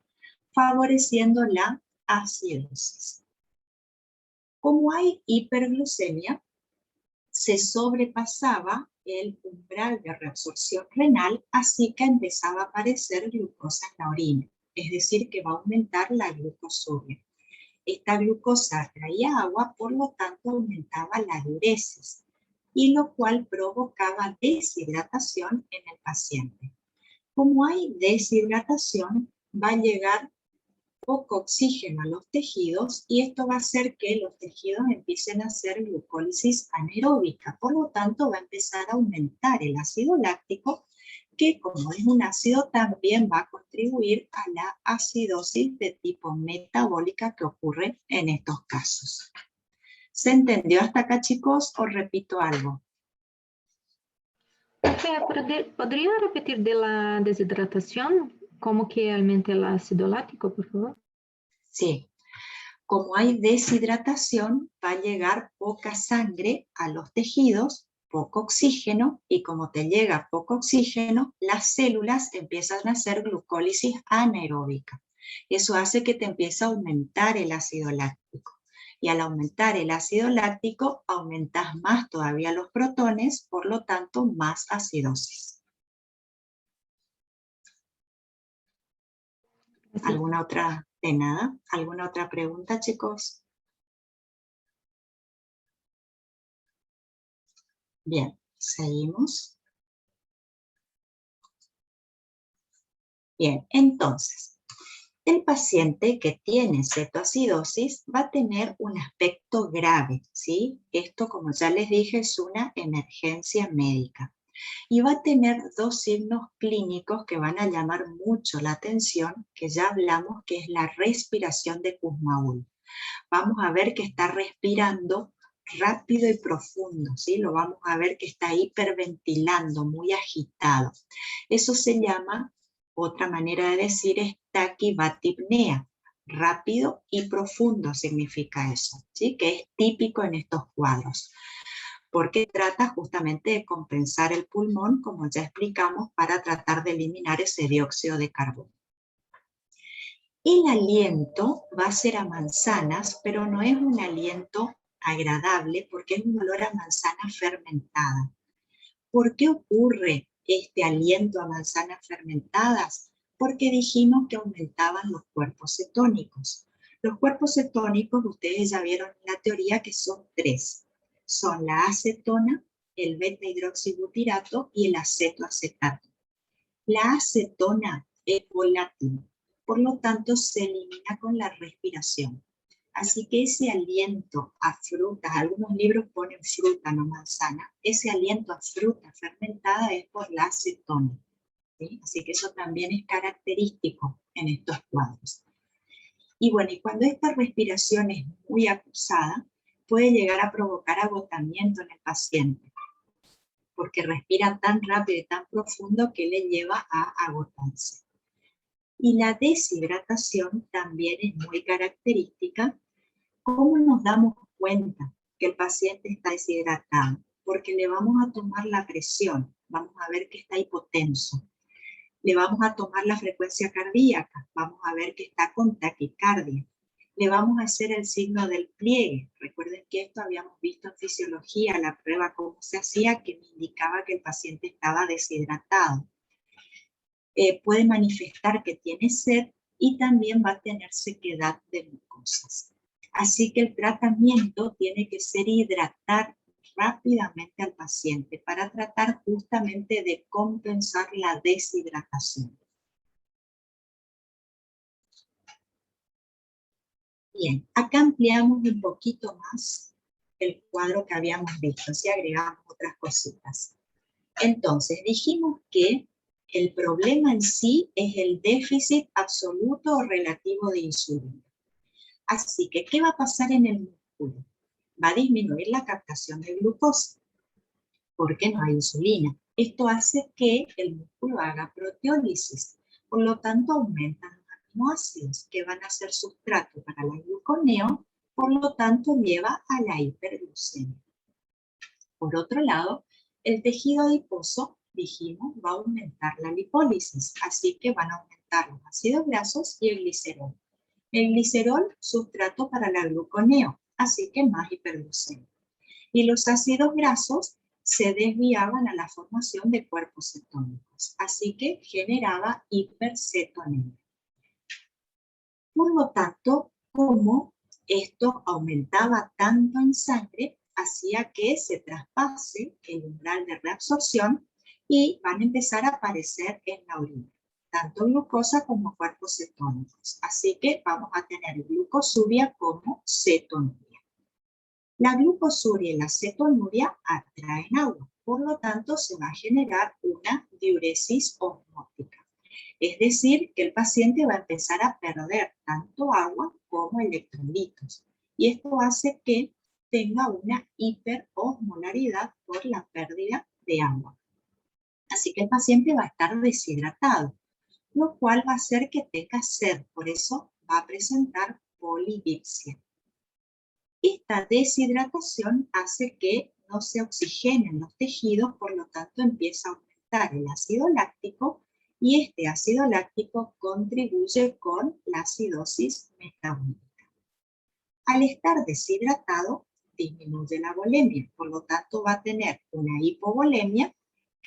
favoreciendo la acidosis. Como hay hiperglucemia, se sobrepasaba el umbral de reabsorción renal, así que empezaba a aparecer glucosa en la orina, es decir, que va a aumentar la glucosuria. Esta glucosa atraía agua, por lo tanto aumentaba la diuresis, y lo cual provocaba deshidratación en el paciente. Como hay deshidratación, va a llegar poco oxígeno a los tejidos y esto va a hacer que los tejidos empiecen a hacer glucólisis anaeróbica. Por lo tanto, va a empezar a aumentar el ácido láctico, que como es un ácido también va a contribuir a la acidosis de tipo metabólica que ocurre en estos casos. ¿Se entendió hasta acá, chicos, o repito algo? ¿Podría repetir de la deshidratación? ¿Cómo que aumenta el ácido láctico, por favor? Sí. Como hay deshidratación, va a llegar poca sangre a los tejidos, poco oxígeno, y como te llega poco oxígeno, las células empiezan a hacer glucólisis anaeróbica. Eso hace que te empiece a aumentar el ácido láctico. Y al aumentar el ácido láctico, aumentas más todavía los protones, por lo tanto, más acidosis. ¿Alguna otra? De nada. ¿Alguna otra pregunta, chicos? Bien, seguimos. Bien, entonces, el paciente que tiene cetoacidosis va a tener un aspecto grave, ¿sí? Esto, como ya les dije, es una emergencia médica. Y va a tener dos signos clínicos que van a llamar mucho la atención, que ya hablamos, que es la respiración de Kussmaul. Vamos a ver que está respirando rápido y profundo, ¿sí? Lo vamos a ver que está hiperventilando, muy agitado. Eso se llama, otra manera de decir es taquibatipnea. Rápido y profundo significa eso, ¿sí? Que es típico en estos cuadros, porque trata justamente de compensar el pulmón, como ya explicamos, para tratar de eliminar ese dióxido de carbono. El aliento va a ser a manzanas, pero no es un aliento agradable porque es un olor a manzana fermentada. ¿Por qué ocurre este aliento a manzanas fermentadas? Porque dijimos que aumentaban los cuerpos cetónicos. Los cuerpos cetónicos, ustedes ya vieron en la teoría que son tres. Son la acetona, el beta-hidroxibutirato y el acetoacetato. La acetona es volátil, por lo tanto se elimina con la respiración. Así que ese aliento a frutas, algunos libros ponen fruta, no manzana, ese aliento a fruta fermentada es por la acetona, ¿sí? Así que eso también es característico en estos cuadros. Y bueno, y cuando esta respiración es muy acusada, puede llegar a provocar agotamiento en el paciente, porque respira tan rápido y tan profundo que le lleva a agotarse. Y la deshidratación también es muy característica. ¿Cómo nos damos cuenta que el paciente está deshidratado? Porque le vamos a tomar la presión, vamos a ver que está hipotenso. Le vamos a tomar la frecuencia cardíaca, vamos a ver que está con taquicardia. Le vamos a hacer el signo del pliegue. Recuerden que esto habíamos visto en fisiología, la prueba cómo se hacía, que me indicaba que el paciente estaba deshidratado. Puede manifestar que tiene sed y también va a tener sequedad de mucosas. Así que el tratamiento tiene que ser hidratar rápidamente al paciente para tratar justamente de compensar la deshidratación. Bien, acá ampliamos un poquito más el cuadro que habíamos visto, si agregamos otras cositas. Entonces, dijimos que el problema en sí es el déficit absoluto o relativo de insulina. Así que, ¿qué va a pasar en el músculo? Va a disminuir la captación de glucosa, porque no hay insulina. Esto hace que el músculo haga proteólisis, por lo tanto aumentan los aminoácidos que van a ser sustrato para la gluconeo, por lo tanto lleva a la hiperglucemia. Por otro lado, el tejido adiposo, dijimos, va a aumentar la lipólisis, así que van a aumentar los ácidos grasos y el glicerol. El glicerol, sustrato para la gluconeo, así que más hiperglucemia. Y los ácidos grasos se desviaban a la formación de cuerpos cetónicos, así que generaba hipercetonemia. Por lo tanto, como esto aumentaba tanto en sangre, hacía que se traspase el umbral de reabsorción y van a empezar a aparecer en la orina, tanto glucosa como cuerpos cetónicos. Así que vamos a tener glucosuria como cetonuria. La glucosuria y la cetonuria atraen agua, por lo tanto se va a generar una diuresis osmótica. Es decir, que el paciente va a empezar a perder tanto agua como electrolitos. Y esto hace que tenga una hiperosmolaridad por la pérdida de agua. Así que el paciente va a estar deshidratado, lo cual va a hacer que tenga sed, por eso va a presentar polidipsia. Esta deshidratación hace que no se oxigenen los tejidos, por lo tanto empieza a aumentar el ácido láctico y este ácido láctico contribuye con la acidosis metabólica. Al estar deshidratado, disminuye la volemia, por lo tanto va a tener una hipovolemia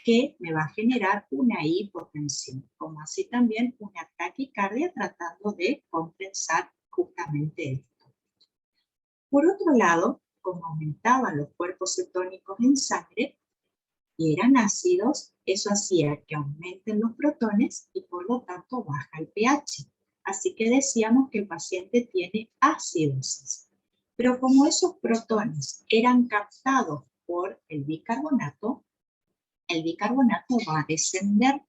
que me va a generar una hipotensión, como así también una taquicardia tratando de compensar justamente esto. Por otro lado, como aumentaban los cuerpos cetónicos en sangre y eran ácidos, eso hacía que aumenten los protones y por lo tanto baja el pH. Así que decíamos que el paciente tiene acidosis. Pero como esos protones eran captados por el bicarbonato va a descender,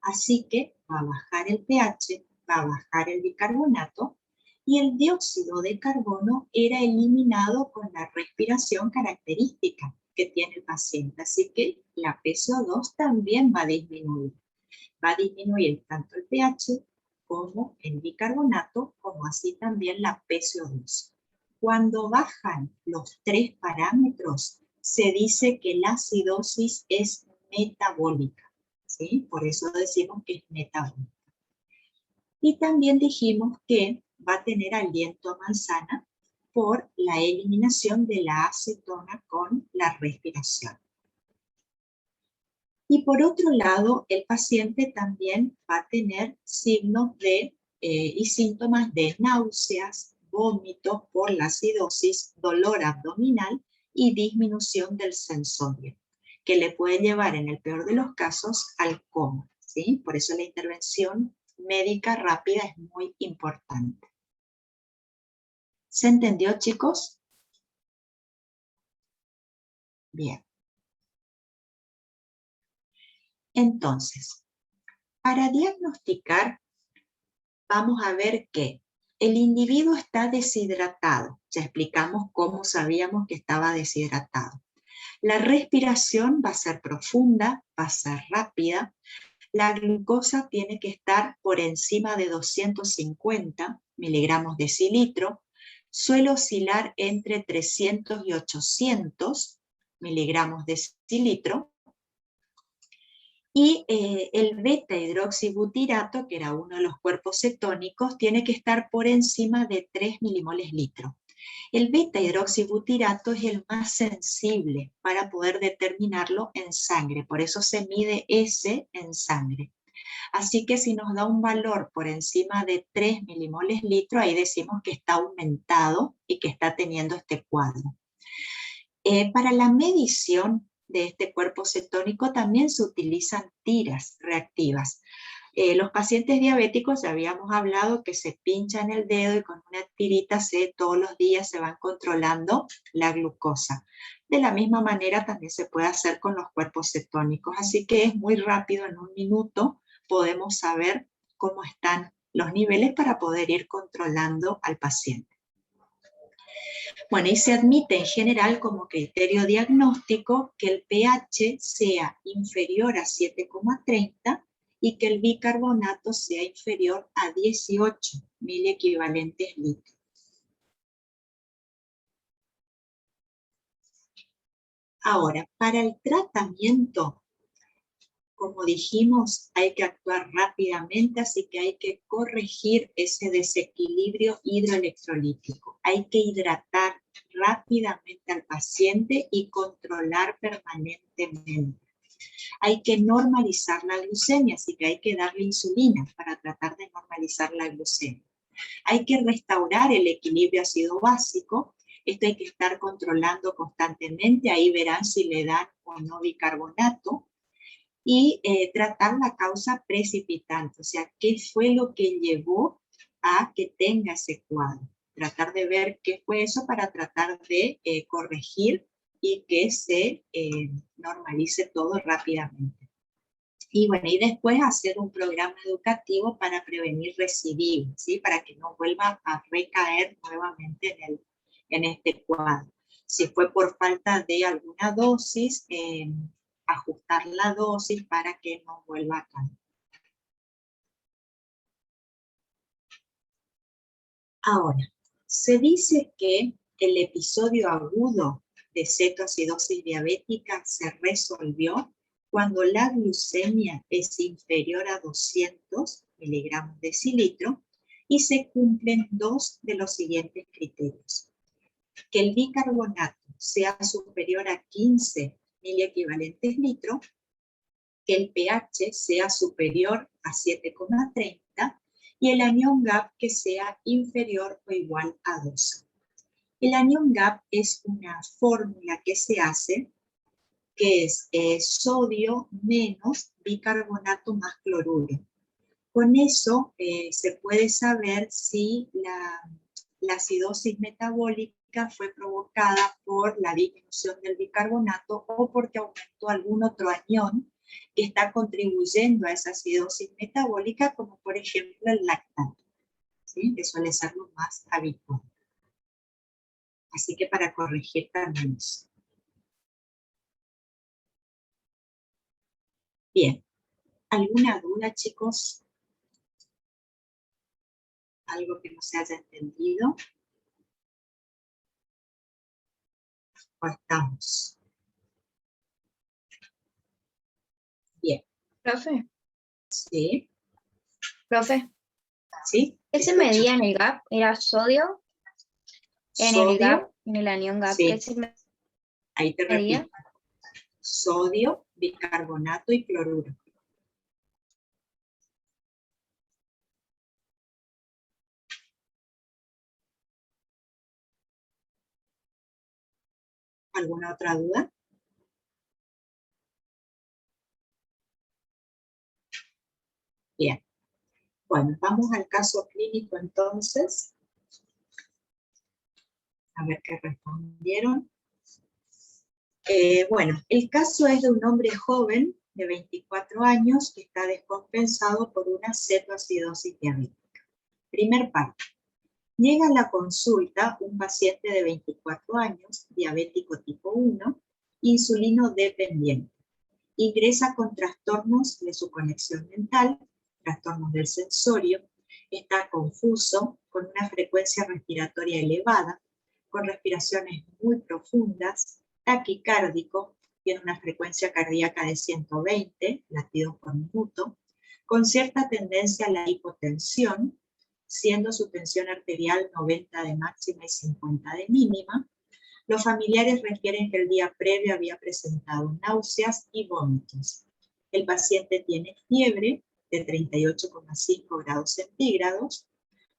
así que va a bajar el pH, va a bajar el bicarbonato, y el dióxido de carbono era eliminado con la respiración característica que tiene el paciente. Así que la PCO2 también va a disminuir. Va a disminuir tanto el pH como el bicarbonato, como así también la PCO2. Cuando bajan los tres parámetros, se dice que la acidosis es metabólica, ¿sí? Por eso decimos que es metabólica. Y también dijimos que va a tener aliento a manzana por la eliminación de la acetona con la respiración. Y por otro lado, el paciente también va a tener signos y síntomas de náuseas, vómitos por la acidosis, dolor abdominal y disminución del sensorio, que le puede llevar en el peor de los casos al coma, ¿sí? Por eso la intervención médica rápida es muy importante. ¿Se entendió, chicos? Bien. Entonces, para diagnosticar, vamos a ver que el individuo está deshidratado. Ya explicamos cómo sabíamos que estaba deshidratado. La respiración va a ser profunda, va a ser rápida. La glucosa tiene que estar por encima de 250 miligramos decilitro. Suele oscilar entre 300 y 800 miligramos decilitro. Y el beta-hidroxibutirato, que era uno de los cuerpos cetónicos, tiene que estar por encima de 3 milimoles litro. El beta-hidroxibutirato es el más sensible para poder determinarlo en sangre, por eso se mide ese en sangre. Así que si nos da un valor por encima de 3 milimoles litro, ahí decimos que está aumentado y que está teniendo este cuadro. Para la medición de este cuerpo cetónico también se utilizan tiras reactivas. Los pacientes diabéticos ya habíamos hablado que se pinchan el dedo y con una tirita todos los días se van controlando la glucosa. De la misma manera también se puede hacer con los cuerpos cetónicos, así que es muy rápido, en un minuto podemos saber cómo están los niveles para poder ir controlando al paciente. Bueno, y se admite en general como criterio diagnóstico que el pH sea inferior a 7,30 y que el bicarbonato sea inferior a 18 miliequivalentes litros. Ahora, para el tratamiento, como dijimos, hay que actuar rápidamente, así que hay que corregir ese desequilibrio hidroelectrolítico. Hay que hidratar rápidamente al paciente y controlar permanentemente. Hay que normalizar la glucemia, así que hay que darle insulina para tratar de normalizar la glucemia. Hay que restaurar el equilibrio ácido-básico. Esto hay que estar controlando constantemente. Ahí verán si le dan o no bicarbonato. Y tratar la causa precipitante, o sea, qué fue lo que llevó a que tenga ese cuadro. Tratar de ver qué fue eso para tratar de corregir y que se normalice todo rápidamente. Y bueno, y después hacer un programa educativo para prevenir recidivas, ¿sí? Para que no vuelva a recaer nuevamente en este cuadro. Si fue por falta de alguna dosis, ajustar la dosis para que no vuelva a caer. Ahora, se dice que el episodio agudo de cetoacidosis diabética se resolvió cuando la glucemia es inferior a 200 miligramos de decilitro y se cumplen dos de los siguientes criterios. Que el bicarbonato sea superior a 15 miliequivalentes litro, que el pH sea superior a 7,30 y el anion gap que sea inferior o igual a 12. El anion gap es una fórmula que se hace que es sodio menos bicarbonato más cloruro. Con eso se puede saber si la acidosis metabólica fue provocada por la disminución del bicarbonato o porque aumentó algún otro anión que está contribuyendo a esa acidosis metabólica, como por ejemplo el lactato, ¿sí? Que suele ser lo más habitual. Así que para corregir también eso. Bien, ¿alguna duda, chicos? ¿Algo que no se haya entendido? ¿O estamos? Bien. Profe, Sí. profe, ¿Sí? ¿qué se medía en el gap? ¿Era sodio? En el gap, en el anion gap, sí. ¿qué se medía? Ahí te repito. Sodio, bicarbonato y cloruro. ¿Alguna otra duda? Bien. Bueno, vamos al caso clínico entonces. A ver qué respondieron. Bueno, el caso es de un hombre joven de 24 años que está descompensado por una cetoacidosis diabética. Primer parte. Llega a la consulta un paciente de 24 años, diabético tipo 1, insulino dependiente. Ingresa con trastornos de su conexión mental, trastornos del sensorio, está confuso, con una frecuencia respiratoria elevada, con respiraciones muy profundas, taquicárdico, tiene una frecuencia cardíaca de 120 latidos por minuto, con cierta tendencia a la hipotensión, siendo su tensión arterial 90 de máxima y 50 de mínima. Los familiares refieren que el día previo había presentado náuseas y vómitos. El paciente tiene fiebre de 38,5 grados centígrados,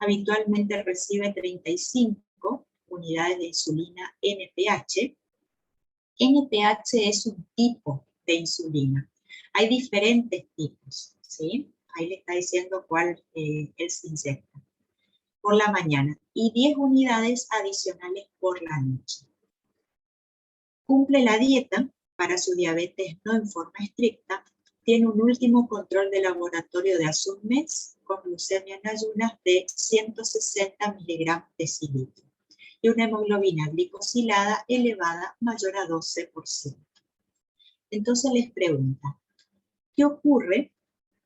habitualmente recibe 35 unidades de insulina NPH. NPH es un tipo de insulina. Hay diferentes tipos, ¿sí? Ahí le está diciendo cuál él se inyecta. Por la mañana y 10 unidades adicionales por la noche. Cumple la dieta para su diabetes no en forma estricta. Tiene un último control de laboratorio de hace un mes con glucemia en ayunas de 160 miligramos decilitro y una hemoglobina glicosilada elevada mayor a 12%. Entonces les pregunta, ¿qué ocurre?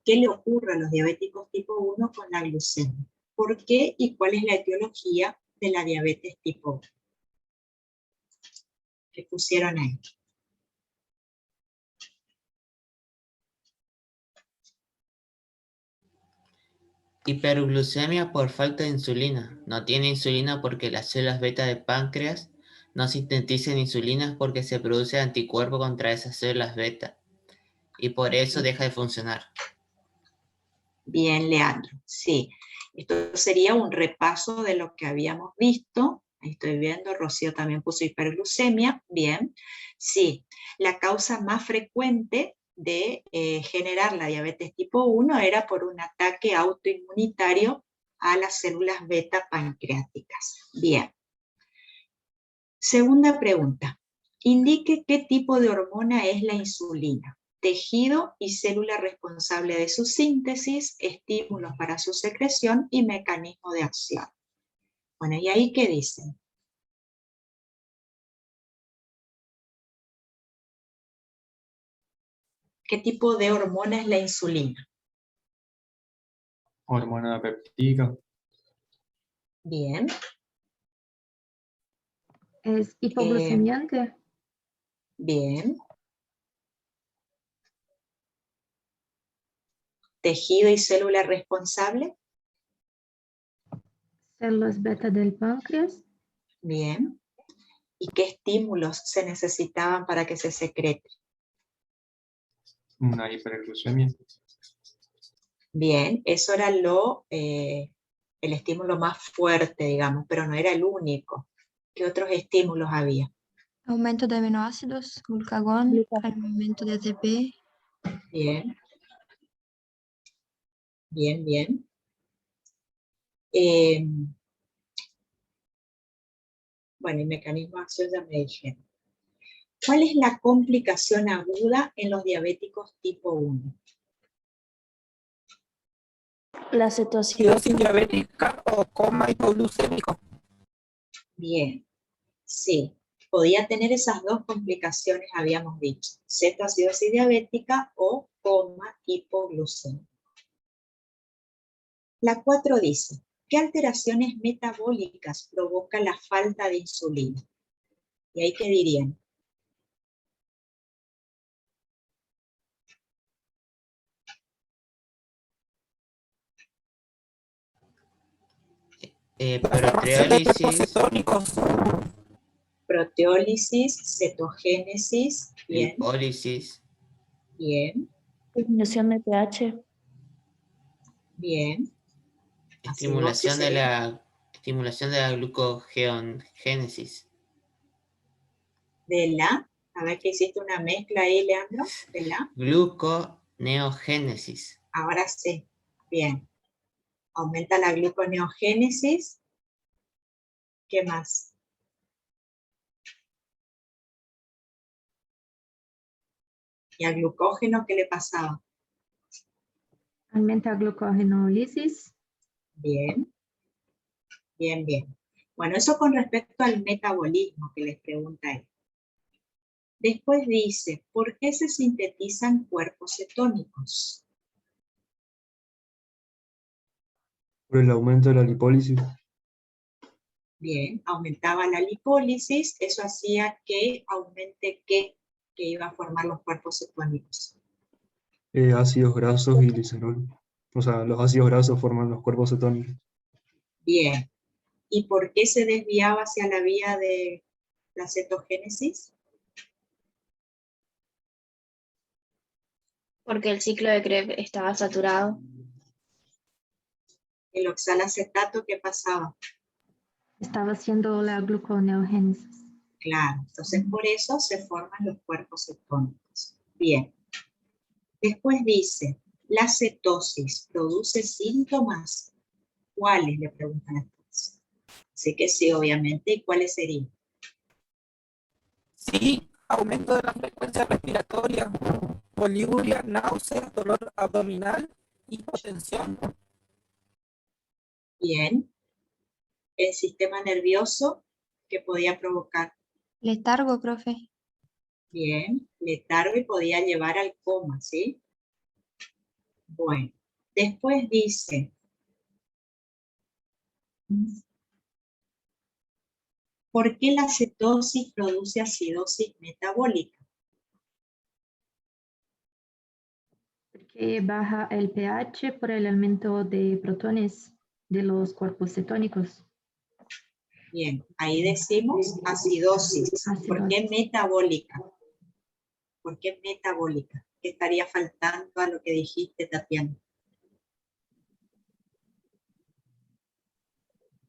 ¿Qué le ocurre a los diabéticos tipo 1 con la glucemia? ¿Por qué y cuál es la etiología de la diabetes tipo 1? ¿Qué pusieron ahí? Hiperglucemia por falta de insulina. No tiene insulina porque las células beta del páncreas no sintetizan insulina porque se produce anticuerpo contra esas células beta. Y por eso deja de funcionar. Bien, Leandro. Sí, esto sería un repaso de lo que habíamos visto. Ahí estoy viendo, Rocío también puso hiperglucemia. Bien, sí, la causa más frecuente de generar la diabetes tipo 1 era por un ataque autoinmunitario a las células beta pancreáticas. Bien. Segunda pregunta. Indique qué tipo de hormona es la insulina. Tejido y célula responsable de su síntesis, estímulos para su secreción y mecanismo de acción. Bueno, ¿y ahí qué dicen? ¿Qué tipo de hormona es la insulina? Hormona peptídica. Bien. ¿Es hipoglucemiante? Bien. Tejido y célula responsable. Células beta del páncreas. Bien. ¿Y qué estímulos se necesitaban para que se secrete? Una hiperglucemia. Bien, eso era el estímulo más fuerte, digamos, pero no era el único. ¿Qué otros estímulos había? Aumento de aminoácidos, glucagón, aumento de ATP. Bien. Bien, bien. Bueno, y mecanismo de acción ya me dijeron. ¿Cuál es la complicación aguda en los diabéticos tipo 1? La cetoacidosis diabética o coma hipoglucémico. Bien, sí. Podía tener esas dos complicaciones, habíamos dicho. Cetoacidosis diabética o coma hipoglucémico. La 4 dice, ¿qué alteraciones metabólicas provoca la falta de insulina? ¿Y ahí qué dirían? Proteólisis, cetogénesis, bien. Lipólisis. Bien. Disminución de pH. Bien. Estimulación de la gluconeogénesis. A ver que hiciste una mezcla ahí, Leandro, de la gluconeogénesis. Ahora sí, bien. Aumenta la gluconeogénesis. ¿Qué más? ¿Y al glucógeno qué le pasaba? Aumenta glucogenólisis. Bien. Bien, bien. Bueno, eso con respecto al metabolismo que les pregunta él. Después dice, ¿por qué se sintetizan cuerpos cetónicos? Por el aumento de la lipólisis. Bien, aumentaba la lipólisis, eso hacía que aumente ¿qué? que iba a formar los cuerpos cetónicos? Ácidos grasos y glicerol. O sea, los ácidos grasos forman los cuerpos cetónicos. Bien. ¿Y por qué se desviaba hacia la vía de la cetogénesis? Porque el ciclo de Krebs estaba saturado. El oxalacetato, ¿qué pasaba? Estaba haciendo la gluconeogénesis. Claro, entonces por eso se forman los cuerpos cetónicos. Bien. Después dice, ¿la cetosis produce síntomas? ¿Cuáles? Le preguntan a todos. Sé que sí, obviamente. ¿Y cuáles serían? Sí, aumento de la frecuencia respiratoria, poliuria, náuseas, dolor abdominal, hipotensión. Bien. El sistema nervioso, ¿qué podía provocar? Letargo, profe. Bien. Letargo y podía llevar al coma, ¿sí? Bueno. Después dice, ¿por qué la cetosis produce acidosis metabólica? Porque baja el pH por el aumento de protones de los cuerpos cetónicos. Bien, ahí decimos acidosis. ¿Por qué metabólica? ¿Por qué metabólica? ¿Qué estaría faltando a lo que dijiste, Tatiana?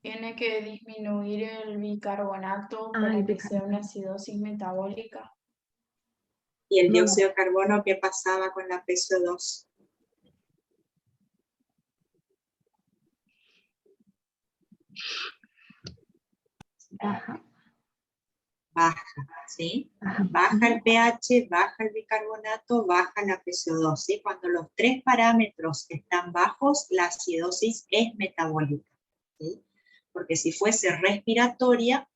Tiene que disminuir el bicarbonato para que sea una acidosis metabólica. ¿Y el dióxido de carbono qué pasaba con la PCO2? Baja. Baja, ¿sí? Ajá. Baja el pH, baja el bicarbonato, baja la PCO2, ¿sí? Cuando los tres parámetros están bajos, la acidosis es metabólica, ¿sí? Porque si fuese respiratoria,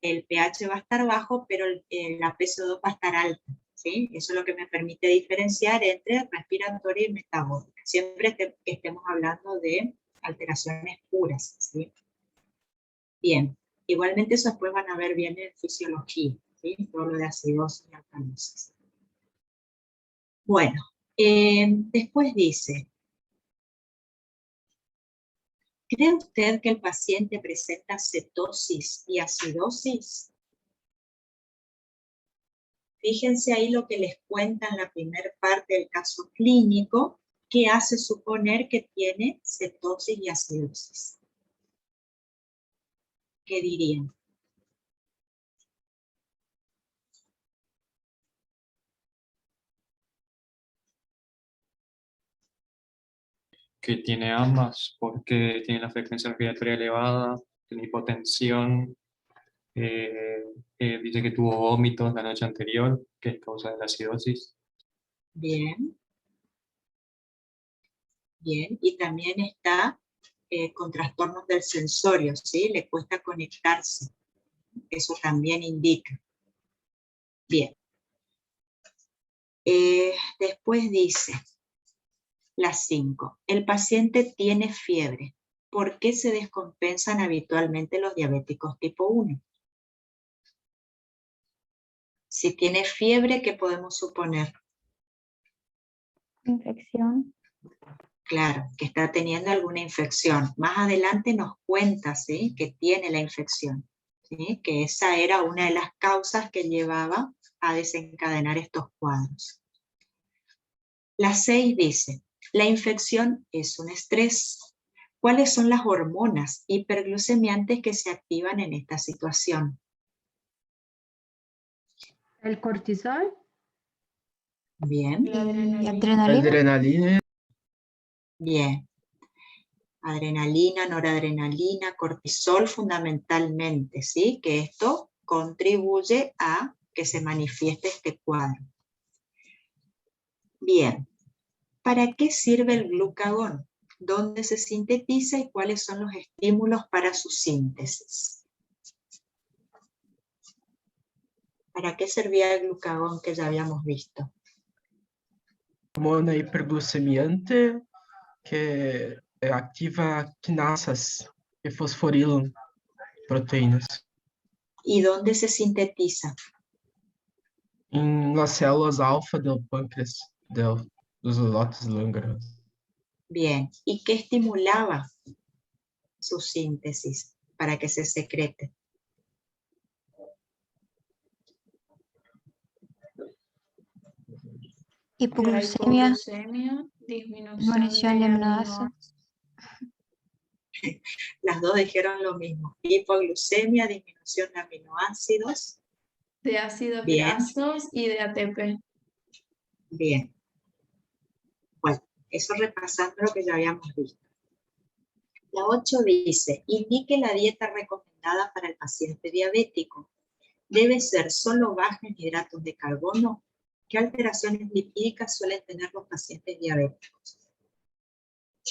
el pH va a estar bajo, pero la PCO2 va a estar alta, ¿sí? Eso es lo que me permite diferenciar entre respiratoria y metabólica. Siempre que estemos hablando de alteraciones puras, ¿sí? Bien. Igualmente eso después van a ver bien en fisiología, ¿sí? Todo lo de acidosis y alcalosis. Bueno, después dice, ¿cree usted que el paciente presenta cetosis y acidosis? Fíjense ahí lo que les cuenta en la primera parte del caso clínico, que hace suponer que tiene cetosis y acidosis. ¿Qué dirían? Que tiene ambas, porque tiene la frecuencia respiratoria elevada, tiene hipotensión, dice que tuvo vómitos la noche anterior, que es causa de la acidosis. Bien. Bien, y también está con trastornos del sensorio, ¿sí? Le cuesta conectarse. Eso también indica. Bien. Después dice, las 5. El paciente tiene fiebre. ¿Por qué se descompensan habitualmente los diabéticos tipo 1? Si tiene fiebre, ¿qué podemos suponer? Infección. Claro, que está teniendo alguna infección. Más adelante nos cuenta, ¿sí? Que tiene la infección, ¿sí? Que esa era una de las causas que llevaba a desencadenar estos cuadros. La 6 dice, la infección es un estrés. ¿Cuáles son las hormonas hiperglucemiantes que se activan en esta situación? El cortisol. Bien. ¿Y adrenalina? Adrenalina. Bien. Adrenalina, noradrenalina, cortisol fundamentalmente, ¿sí? Que esto contribuye a que se manifieste este cuadro. Bien. ¿Para qué sirve el glucagón? ¿Dónde se sintetiza y cuáles son los estímulos para su síntesis? ¿Para qué servía el glucagón que ya habíamos visto? Hormona hiperglucemiante que activa quinasas que fosforilam proteínas. ¿Y dónde se sintetiza? em las células alfa del páncreas, dos lotes Langerhans. Bien. ¿Y qué estimulaba su síntesis para que se secrete? Hipoglucemia, Hipoglucemia, disminución disminución de aminoácidos. Las dos dijeron lo mismo. Hipoglucemia, disminución de aminoácidos. de ácidos Bien. grasos y de ATP. Bien. Bueno, eso repasando lo que ya habíamos visto. La 8 dice, indique la dieta recomendada para el paciente diabético. Debe ser solo baja en hidratos de carbono. ¿Qué alteraciones lipídicas suelen tener los pacientes diabéticos?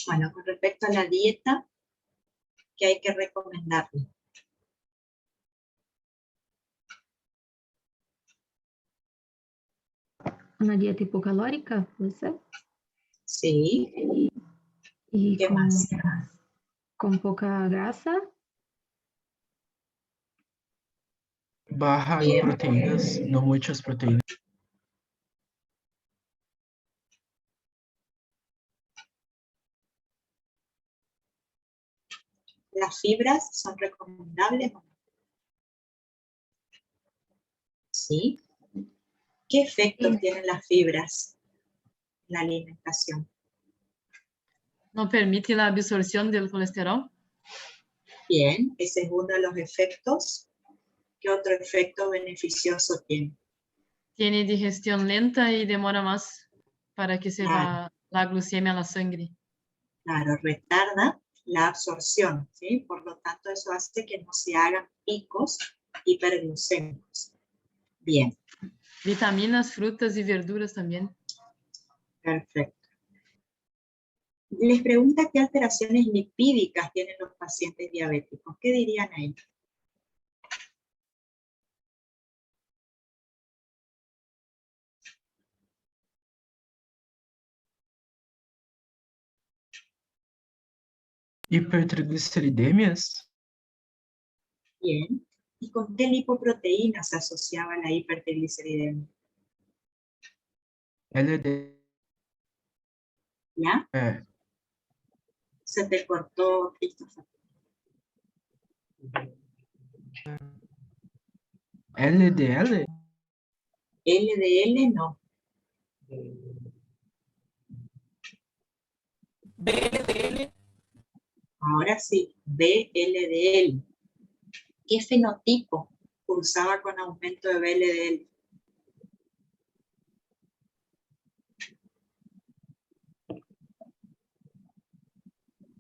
Bueno, con respecto a la dieta, ¿qué hay que recomendarle? Una dieta hipocalórica, ¿puede ser? Sí. Y ¿Qué más? con poca grasa. Baja em proteínas, não muitas proteínas. ¿Las fibras son recomendables o no? Sí. ¿Qué efectos tienen las fibras en la alimentación? ¿No permite la absorción del colesterol? Bien, ese es uno de los efectos. ¿Qué otro efecto beneficioso tiene? Tiene digestión lenta y demora más para que se Claro. va la glucemia a la sangre. Claro, retarda la absorción, ¿sí? Por lo tanto, eso hace que no se hagan picos hiperglucémicos. Bien, Vitaminas, frutas y verduras también. perfecto. Les pregunta qué alteraciones lipídicas tienen los pacientes diabéticos. ¿Qué dirían ahí? Hipertrigliceridemias? Bien. ¿Y con qué lipoproteína se asociaba la hipertrigliceridemia? LD. ¿Ya? Se te cortó, Christopher. LDL? LDL no. BLDL. Ahora sí, VLDL. ¿Qué fenotipo cursaba con aumento de VLDL?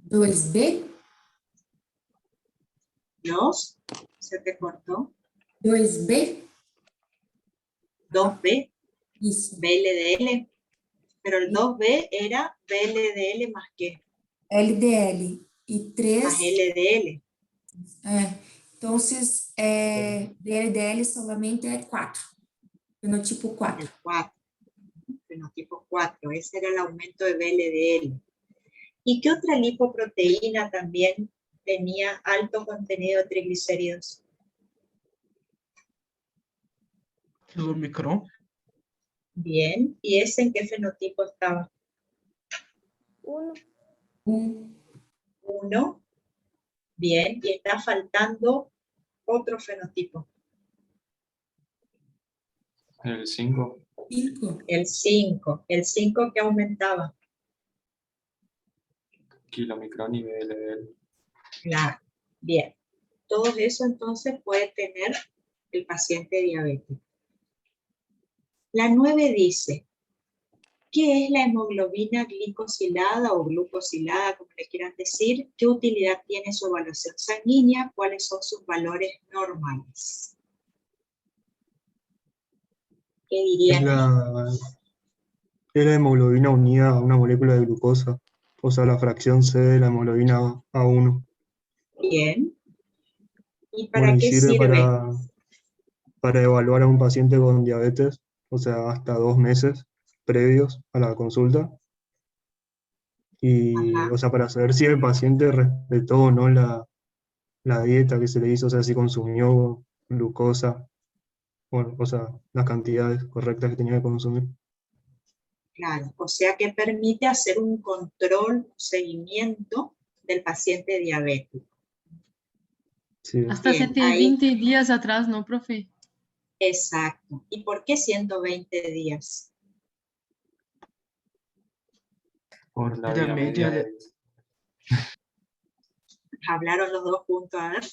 ¿2B? ¿Dos? ¿Se te cortó? 2B? 2B, Isso. VLDL. Pero el 2B era VLDL más qué? LDL. E 3... Más LDL. Entonces, VLDL solamente é 4. Fenotipo 4. El 4. Fenotipo 4. Ese era el aumento de VLDL. ¿Y qué otra lipoproteína también tenía alto contenido de triglicéridos? Kilomicron? Bien. ¿Y ese en qué fenotipo estaba? 1. 1. Bien. Y está faltando otro fenotipo. El 5. 5. El 5. El 5 que aumentaba. Kilomicron y VLDL. Claro. Bien. Todo eso entonces puede tener el paciente diabético. La 9 dice, ¿qué es la hemoglobina glicosilada o glucosilada, como le quieran decir? ¿Qué utilidad tiene su evaluación sanguínea? ¿Cuáles son sus valores normales? ¿Qué dirían? Es la hemoglobina unida a una molécula de glucosa, o sea, la fracción C de la hemoglobina A1. Bien. ¿Y para Bueno, y qué sirve sirve? para evaluar a un paciente con diabetes, o sea, hasta 2 meses previos a la consulta. Y, Ajá. o sea, para saber si el paciente respetó o no la dieta que se le hizo, o sea, si consumió glucosa bueno, o sea, las cantidades correctas que tenía que consumir. Claro, o sea que permite hacer un control, un seguimiento del paciente diabético. Sí. Hasta Bien, ahí, 120 días atrás, ¿no, profe? exacto. ¿Y por qué 120 días? Por la La vida media media. de- Hablaron los dos juntos, a ver.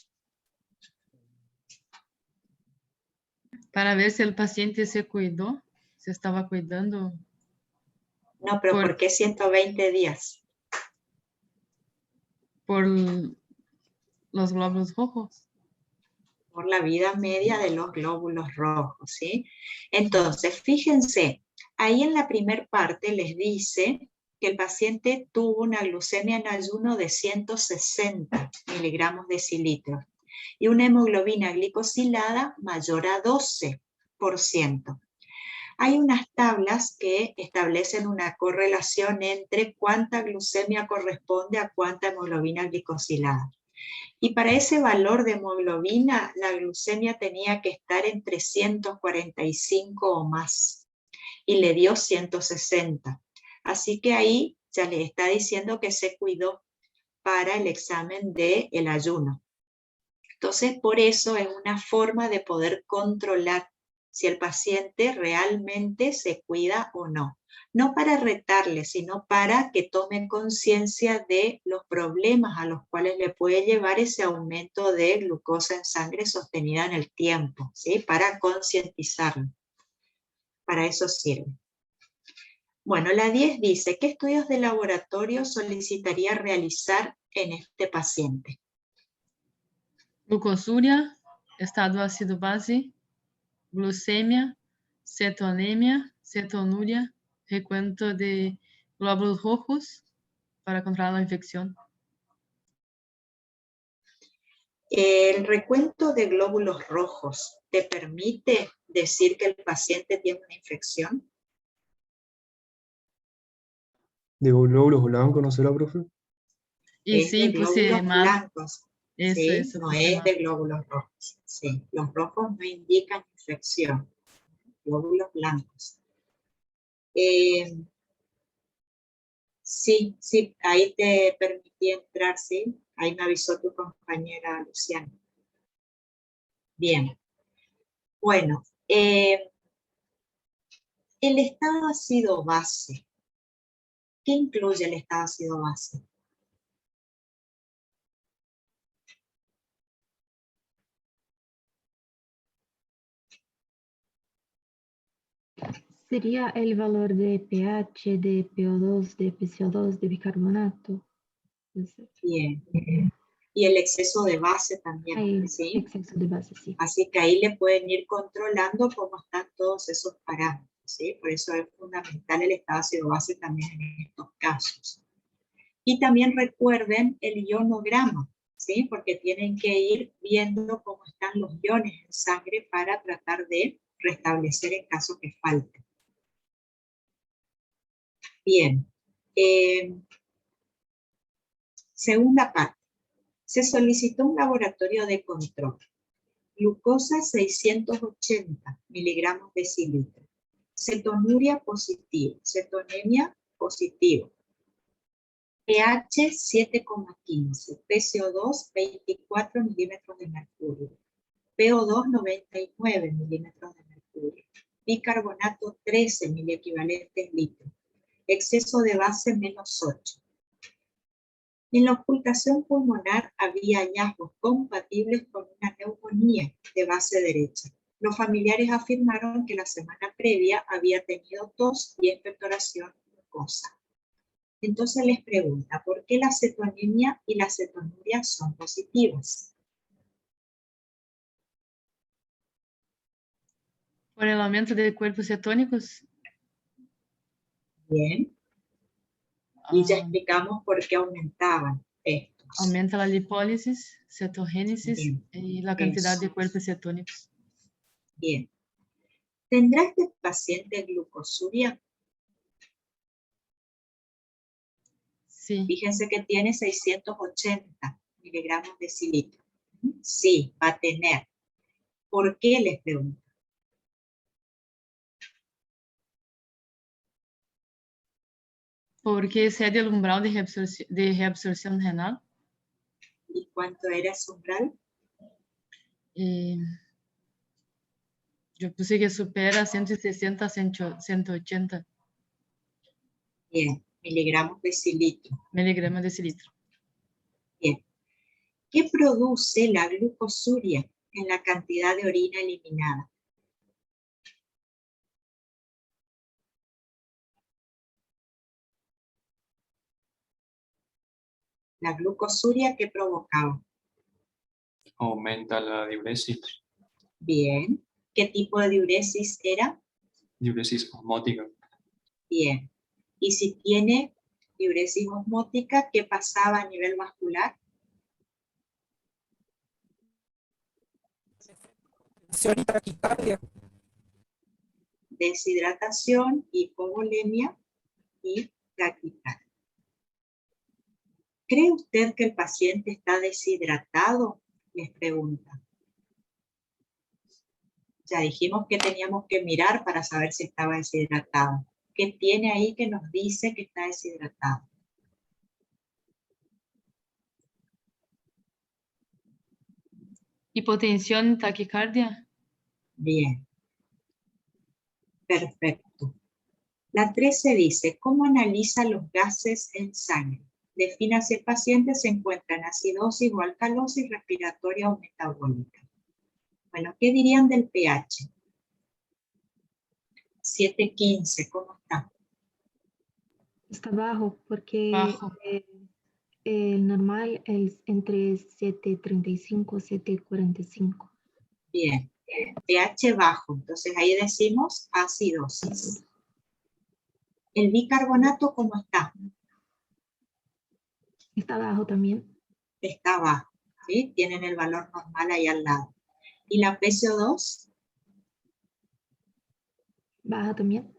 Para ver si el paciente se cuidó, se estaba cuidando. No, pero Por- ¿por qué 120 días? Por los glóbulos rojos. Por la vida media de los glóbulos rojos, ¿sí? Entonces, fíjense, ahí en la primer parte les dice que el paciente tuvo una glucemia en ayuno de 160 miligramos decilitro y una hemoglobina glicosilada mayor a 12%. Hay unas tablas que establecen una correlación entre cuánta glucemia corresponde a cuánta hemoglobina glicosilada. Y para ese valor de hemoglobina, la glucemia tenía que estar en 345 o más. Y le dio 160. Así que ahí ya le está diciendo que se cuidó para el examen del ayuno. Entonces, por eso es una forma de poder controlar si el paciente realmente se cuida o no. No para retarle, sino para que tome conciencia de los problemas a los cuales le puede llevar ese aumento de glucosa en sangre sostenida en el tiempo, ¿sí? Para concientizarlo. Para eso sirve. Bueno, la 10 dice, ¿qué estudios de laboratorio solicitaría realizar en este paciente? Glucosuria, estado ácido base, glucemia, cetonemia, cetonuria, recuento de glóbulos rojos para controlar la infección. El recuento de glóbulos rojos te permite decir que el paciente tiene una infección. ¿De glóbulos blancos no será, profe? Y Es sí, de puse glóbulos mal. blancos, ¿sí? No puse es mal. de glóbulos rojos. Sí, los rojos no indican infección. Glóbulos blancos. Sí, sí, ahí te permití entrar, sí. Ahí me avisó tu compañera Luciana. Bien. Bueno, el estado ácido base. ¿Qué incluye el estado ácido base? Sería el valor de pH, de PO2, de PCO2, de bicarbonato. Bien. Y el exceso de base también, Hay ¿sí? exceso de base, sí. Así que ahí le pueden ir controlando cómo están todos esos parámetros, ¿sí? Por eso es fundamental el estado ácido base también en estos casos. Y también recuerden el ionograma, ¿sí? Porque tienen que ir viendo cómo están los iones en sangre para tratar de restablecer en caso que falte. Bien. Segunda parte. Se solicitó un laboratorio de control. Glucosa 680 miligramos decilitro. Cetonuria positivo. Cetonemia positivo. pH 7,15. PCO2 24 milímetros de mercurio. PO2 99 milímetros de mercurio. Bicarbonato 13 miliequivalentes litros. Exceso de base menos 8. En la ocultación pulmonar había hallazgos compatibles con una neumonía de base derecha. Los familiares afirmaron que la semana previa había tenido tos y expectoración mucosa. Entonces les pregunta, ¿por qué la cetonemia y la cetonuria son positivas? Por el aumento de cuerpos cetónicos. Bien. Y ya explicamos por qué aumentaban estos. Aumenta la lipólisis, cetogénesis Bien. y la cantidad Eso. de cuerpos cetónicos. Bien. ¿Tendrá este paciente glucosuria? Sí. Fíjense que tiene 680 miligramos decilitro. Sí, va a tener. ¿Por qué les pregunto? Porque excede el umbral de reabsorción renal. ¿Y cuánto era ese umbral? Yo puse que supera 160 a 180 Bien, miligramos decilitro. miligramos decilitro. Bien. ¿Qué produce la glucosuria en la cantidad de orina eliminada? La glucosuria, ¿qué provocaba? Aumenta la diuresis. Bien. ¿Qué tipo de diuresis era? Diuresis osmótica. Bien. Y si tiene diuresis osmótica, ¿qué pasaba a nivel vascular? Tensión y taquicardia. Deshidratación, hipovolemia y taquicardia. ¿Cree usted que el paciente está deshidratado? Les pregunta. Ya dijimos que teníamos que mirar para saber si estaba deshidratado. ¿Qué tiene ahí que nos dice que está deshidratado? Hipotensión, taquicardia. Bien. Perfecto. La 13 dice, ¿cómo analiza los gases en sangre? Defina si el paciente se encuentra en acidosis o alcalosis respiratoria o metabólica. Bueno, ¿qué dirían del pH? 7.15, ¿cómo está? Está bajo porque Bajo. el normal es entre 7.35 y 7.45. Bien, pH bajo, entonces ahí decimos acidosis. ¿El bicarbonato cómo está? Está bajo también. Está bajo, ¿sí? Tienen el valor normal ahí al lado. ¿Y la PCO2? Baja también.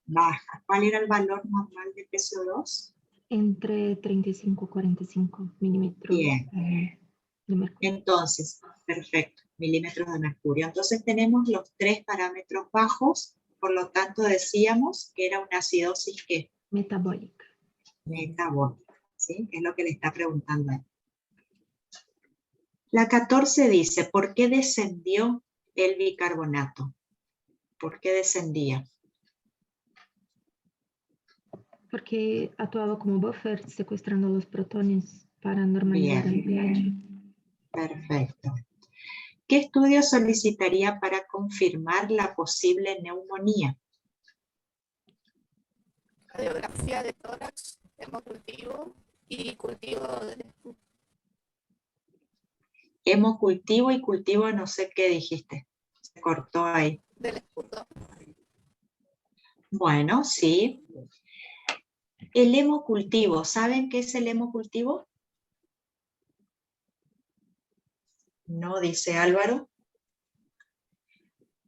Baja. ¿Cuál era el valor normal de PCO2? Entre 35 y 45 milímetros. Bien. De mercurio. Entonces, perfecto, milímetros de mercurio. Entonces tenemos los 3 parámetros bajos, por lo tanto decíamos que era una acidosis ¿qué? Metabólica. Metabólica, ¿sí? Es lo que le está preguntando a él. La 14 dice, ¿por qué descendió el bicarbonato? ¿Por qué descendía? Porque actuaba como buffer secuestrando los protones para normalizar el pH. Perfecto. ¿Qué estudio solicitaría para confirmar la posible neumonía? Radiografía de tórax, hemocultivo y cultivo del esputo. Hemocultivo y cultivo no sé qué dijiste. Se cortó ahí. Del esputo. Bueno, sí. El hemocultivo, ¿saben qué es el hemocultivo? No, dice Álvaro.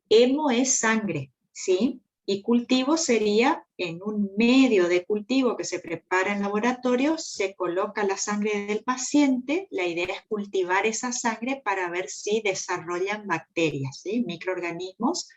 Hemo es sangre, ¿sí? Y cultivo sería en un medio de cultivo que se prepara en laboratorio, se coloca la sangre del paciente, la idea es cultivar esa sangre para ver si desarrollan bacterias, ¿sí? Microorganismos,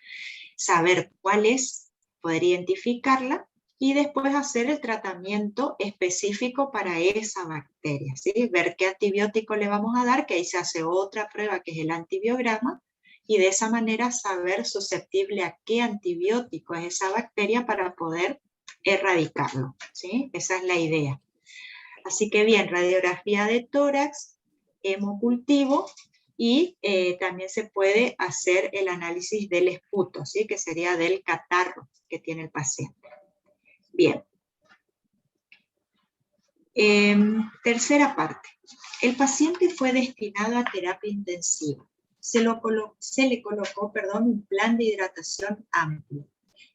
saber cuál es, poder identificarla, y después hacer el tratamiento específico para esa bacteria, ¿sí? Ver qué antibiótico le vamos a dar, que ahí se hace otra prueba que es el antibiograma, y de esa manera saber susceptible a qué antibiótico es esa bacteria para poder erradicarlo, ¿sí? Esa es la idea. Así que bien, radiografía de tórax, hemocultivo, y también se puede hacer el análisis del esputo, ¿sí? Que sería del catarro que tiene el paciente. Bien. Tercera parte. El paciente fue destinado a terapia intensiva. Se le colocó un plan de hidratación amplio.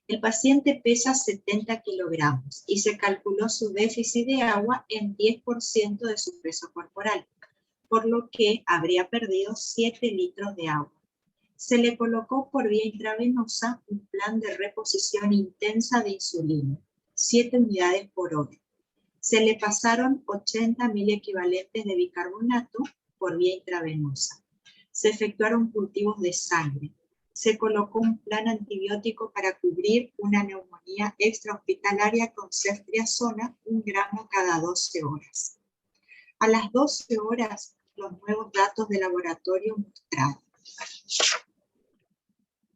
El paciente pesa 70 kilogramos y se calculó su déficit de agua en 10% de su peso corporal, por lo que habría perdido 7 litros de agua. Se le colocó por vía intravenosa un plan de reposición intensa de insulina, 7 unidades por hora. Se le pasaron 80.000 equivalentes de bicarbonato por vía intravenosa. Se efectuaron cultivos de sangre. se colocó un plan antibiótico para cubrir una neumonía extrahospitalaria con ceftriaxona 1 gramo cada 12 horas. A las 12 horas, los nuevos datos de laboratorio mostraron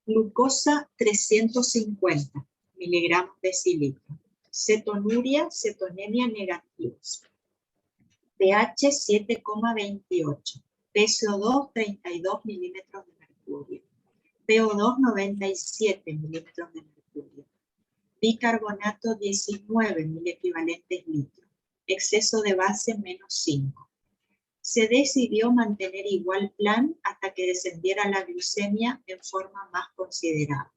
glucosa 350 miligramos decilitro, cetonuria, cetonemia negativos, pH 7,28, PCO2 32 milímetros de mercurio, PO2 97 milímetros de mercurio, bicarbonato 19 miliequivalentes litros, exceso de base -5. Se decidió mantener igual plan hasta que descendiera la glucemia en forma más considerable.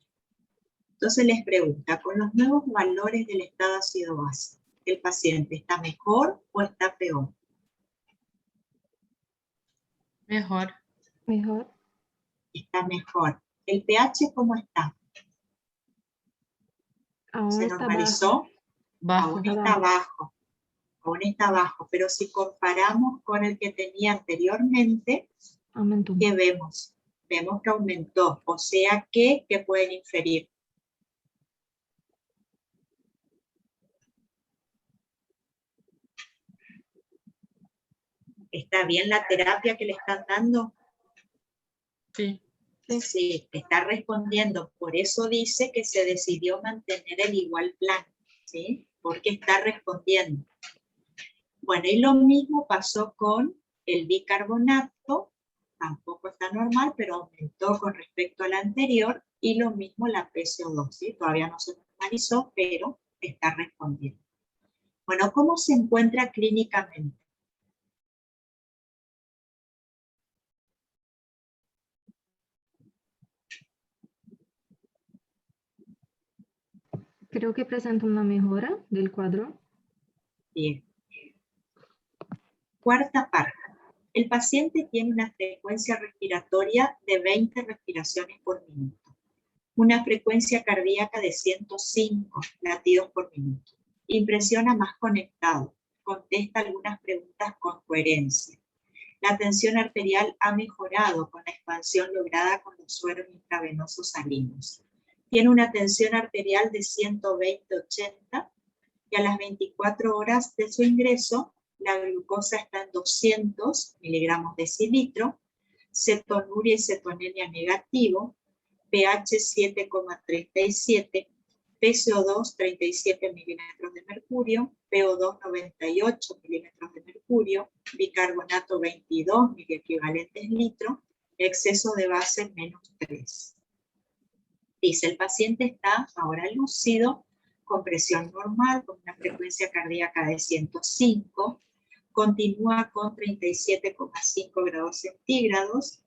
Entonces les pregunta, con los nuevos valores del estado ácido base, ¿el paciente está mejor o está peor? Mejor. Mejor. Está mejor. ¿El pH cómo está? Aún ¿Se está normalizó? Bajo. Aún está bajo. Aún está bajo. Pero si comparamos con el que tenía anteriormente, aumentó. ¿qué vemos? Vemos que aumentó. O sea, ¿qué pueden inferir? ¿Está bien la terapia que le están dando? Sí. Sí, está respondiendo. Por eso dice que se decidió mantener el igual plan, ¿sí? Porque está respondiendo. Bueno, y lo mismo pasó con el bicarbonato. Tampoco está normal, pero aumentó con respecto al anterior. Y lo mismo la PCO2, ¿sí? Todavía no se normalizó, pero está respondiendo. Bueno, ¿cómo se encuentra clínicamente? Creo que presenta una mejora del cuadro. Bien. Cuarta parte. El paciente tiene una frecuencia respiratoria de 20 respiraciones por minuto, una frecuencia cardíaca de 105 latidos por minuto. Impresiona más conectado, contesta algunas preguntas con coherencia. La tensión arterial ha mejorado con la expansión lograda con los sueros intravenosos salinos. Tiene una tensión arterial de 120/80 y a las 24 horas de su ingreso, la glucosa está en 200 miligramos decilitro, cetonuria y cetonemia negativo, pH 7,37, PCO2 37 milímetros de mercurio, PO2 98 milímetros de mercurio, bicarbonato 22 miliequivalentes litro, exceso de base -3. Dice, el paciente está ahora lúcido, con presión normal, con una frecuencia cardíaca de 105, continúa con 37,5 grados centígrados,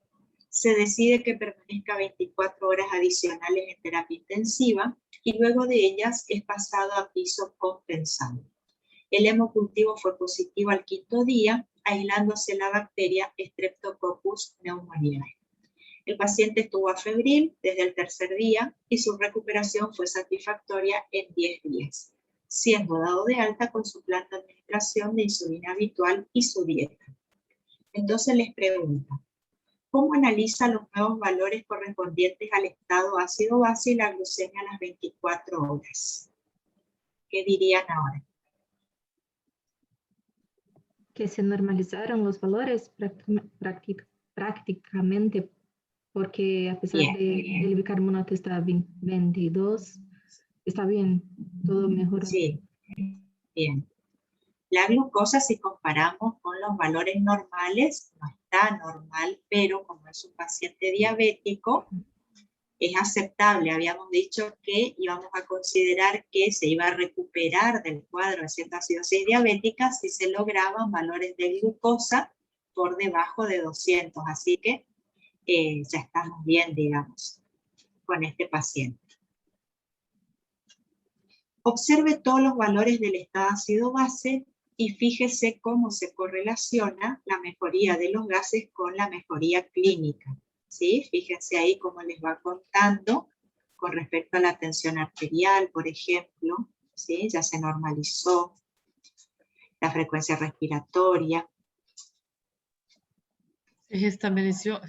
se decide que permanezca 24 horas adicionales en terapia intensiva y luego de ellas es pasado a piso compensado. El hemocultivo fue positivo al 5º día, aislándose la bacteria Streptococcus pneumoniae. El paciente estuvo afebril desde el 3er día y su recuperación fue satisfactoria en 10 días, siendo dado de alta con su plan de administración de insulina habitual y su dieta. Entonces les pregunto, ¿cómo analiza los nuevos valores correspondientes al estado ácido-base y la glucemia a las 24 horas? ¿Qué dirían ahora? Que se normalizaron los valores prácticamente, porque a pesar de el bicarbonato está 22, está bien, todo mejor. Sí, bien. La glucosa, si comparamos con los valores normales, no está normal, pero como es un paciente diabético, es aceptable. Habíamos dicho que íbamos a considerar que se iba a recuperar del cuadro de cetoacidosis diabética si se lograban valores de glucosa por debajo de 200. Así que ya estamos bien, digamos, con este paciente. Observe todos los valores del estado ácido-base y fíjese cómo se correlaciona la mejoría de los gases con la mejoría clínica. ¿Sí? Fíjense ahí cómo les va contando con respecto a la tensión arterial, por ejemplo. ¿Sí? Ya se normalizó la frecuencia respiratoria. Se restabeleció,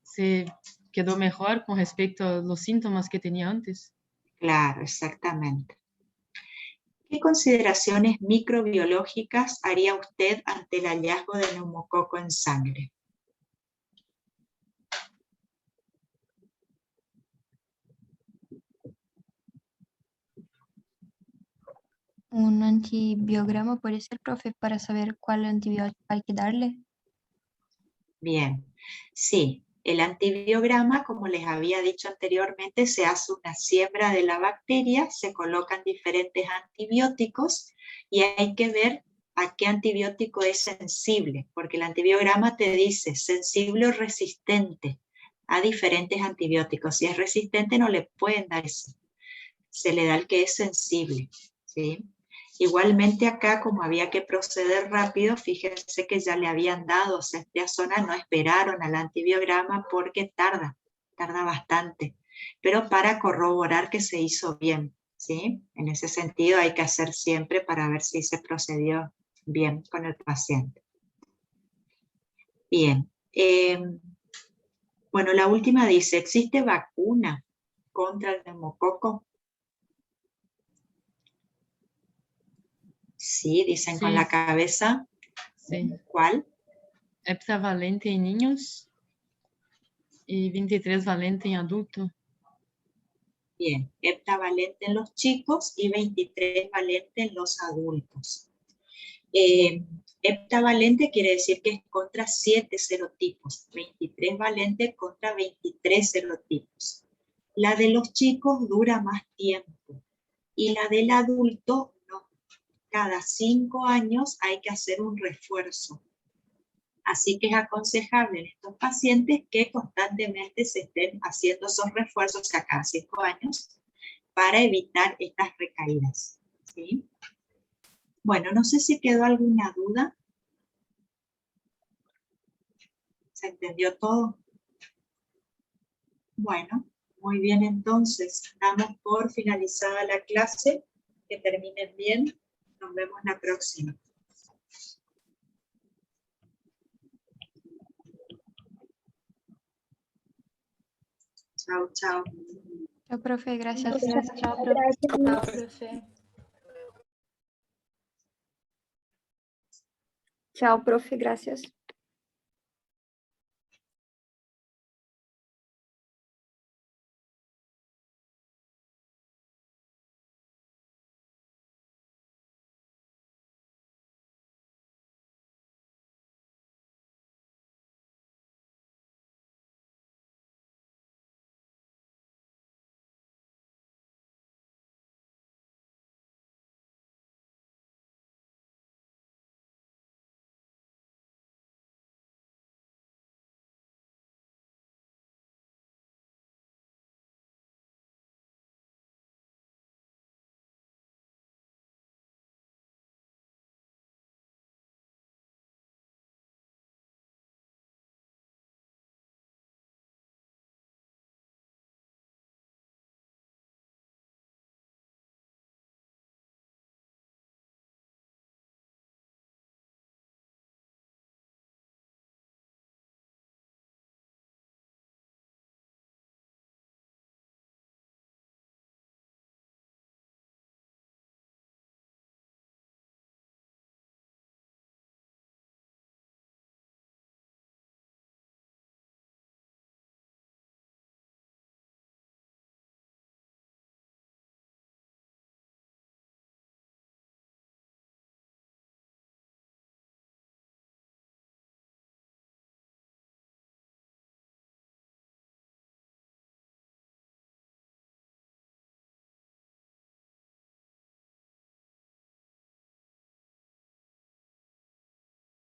se quedó mejor con respecto a los síntomas que tenía antes. Claro, exactamente. ¿Qué consideraciones microbiológicas haría usted ante el hallazgo de neumococo en sangre? Un antibiograma puede ser, profe, para saber cuál antibiótico hay que darle. Bien, sí, el antibiograma, como les había dicho anteriormente, se hace una siembra de la bacteria, se colocan diferentes antibióticos y hay que ver a qué antibiótico es sensible, porque el antibiograma te dice sensible o resistente a diferentes antibióticos. Si es resistente no le pueden dar ese, se le da el que es sensible, ¿sí? Igualmente acá, como había que proceder rápido, fíjense que ya le habían dado ceftriaxona, no esperaron al antibiograma porque tarda bastante, pero para corroborar que se hizo bien, ¿sí? En ese sentido hay que hacer siempre para ver si se procedió bien con el paciente. Bien, bueno, la última dice, ¿existe vacuna contra el neumococo? Sí, dicen Sí. con la cabeza. Sí. ¿Cuál? Heptavalente en niños y 23 valente en adultos. Bien, heptavalente en los chicos y 23 valente en los adultos. Heptavalente quiere decir que es contra 7 serotipos, 23 valente contra 23 serotipos. La de los chicos dura más tiempo y la del adulto no. Cada 5 años hay que hacer un refuerzo. Así que es aconsejable en estos pacientes que constantemente se estén haciendo esos refuerzos a cada 5 años para evitar estas recaídas, ¿sí? Bueno, no sé si quedó alguna duda. ¿Se entendió todo? Bueno, muy bien entonces. Damos por finalizada la clase. Que terminen bien. Nos vemos la próxima. Chao, chao. Chao, profe, gracias. Chao, profe. Chao, profe, gracias.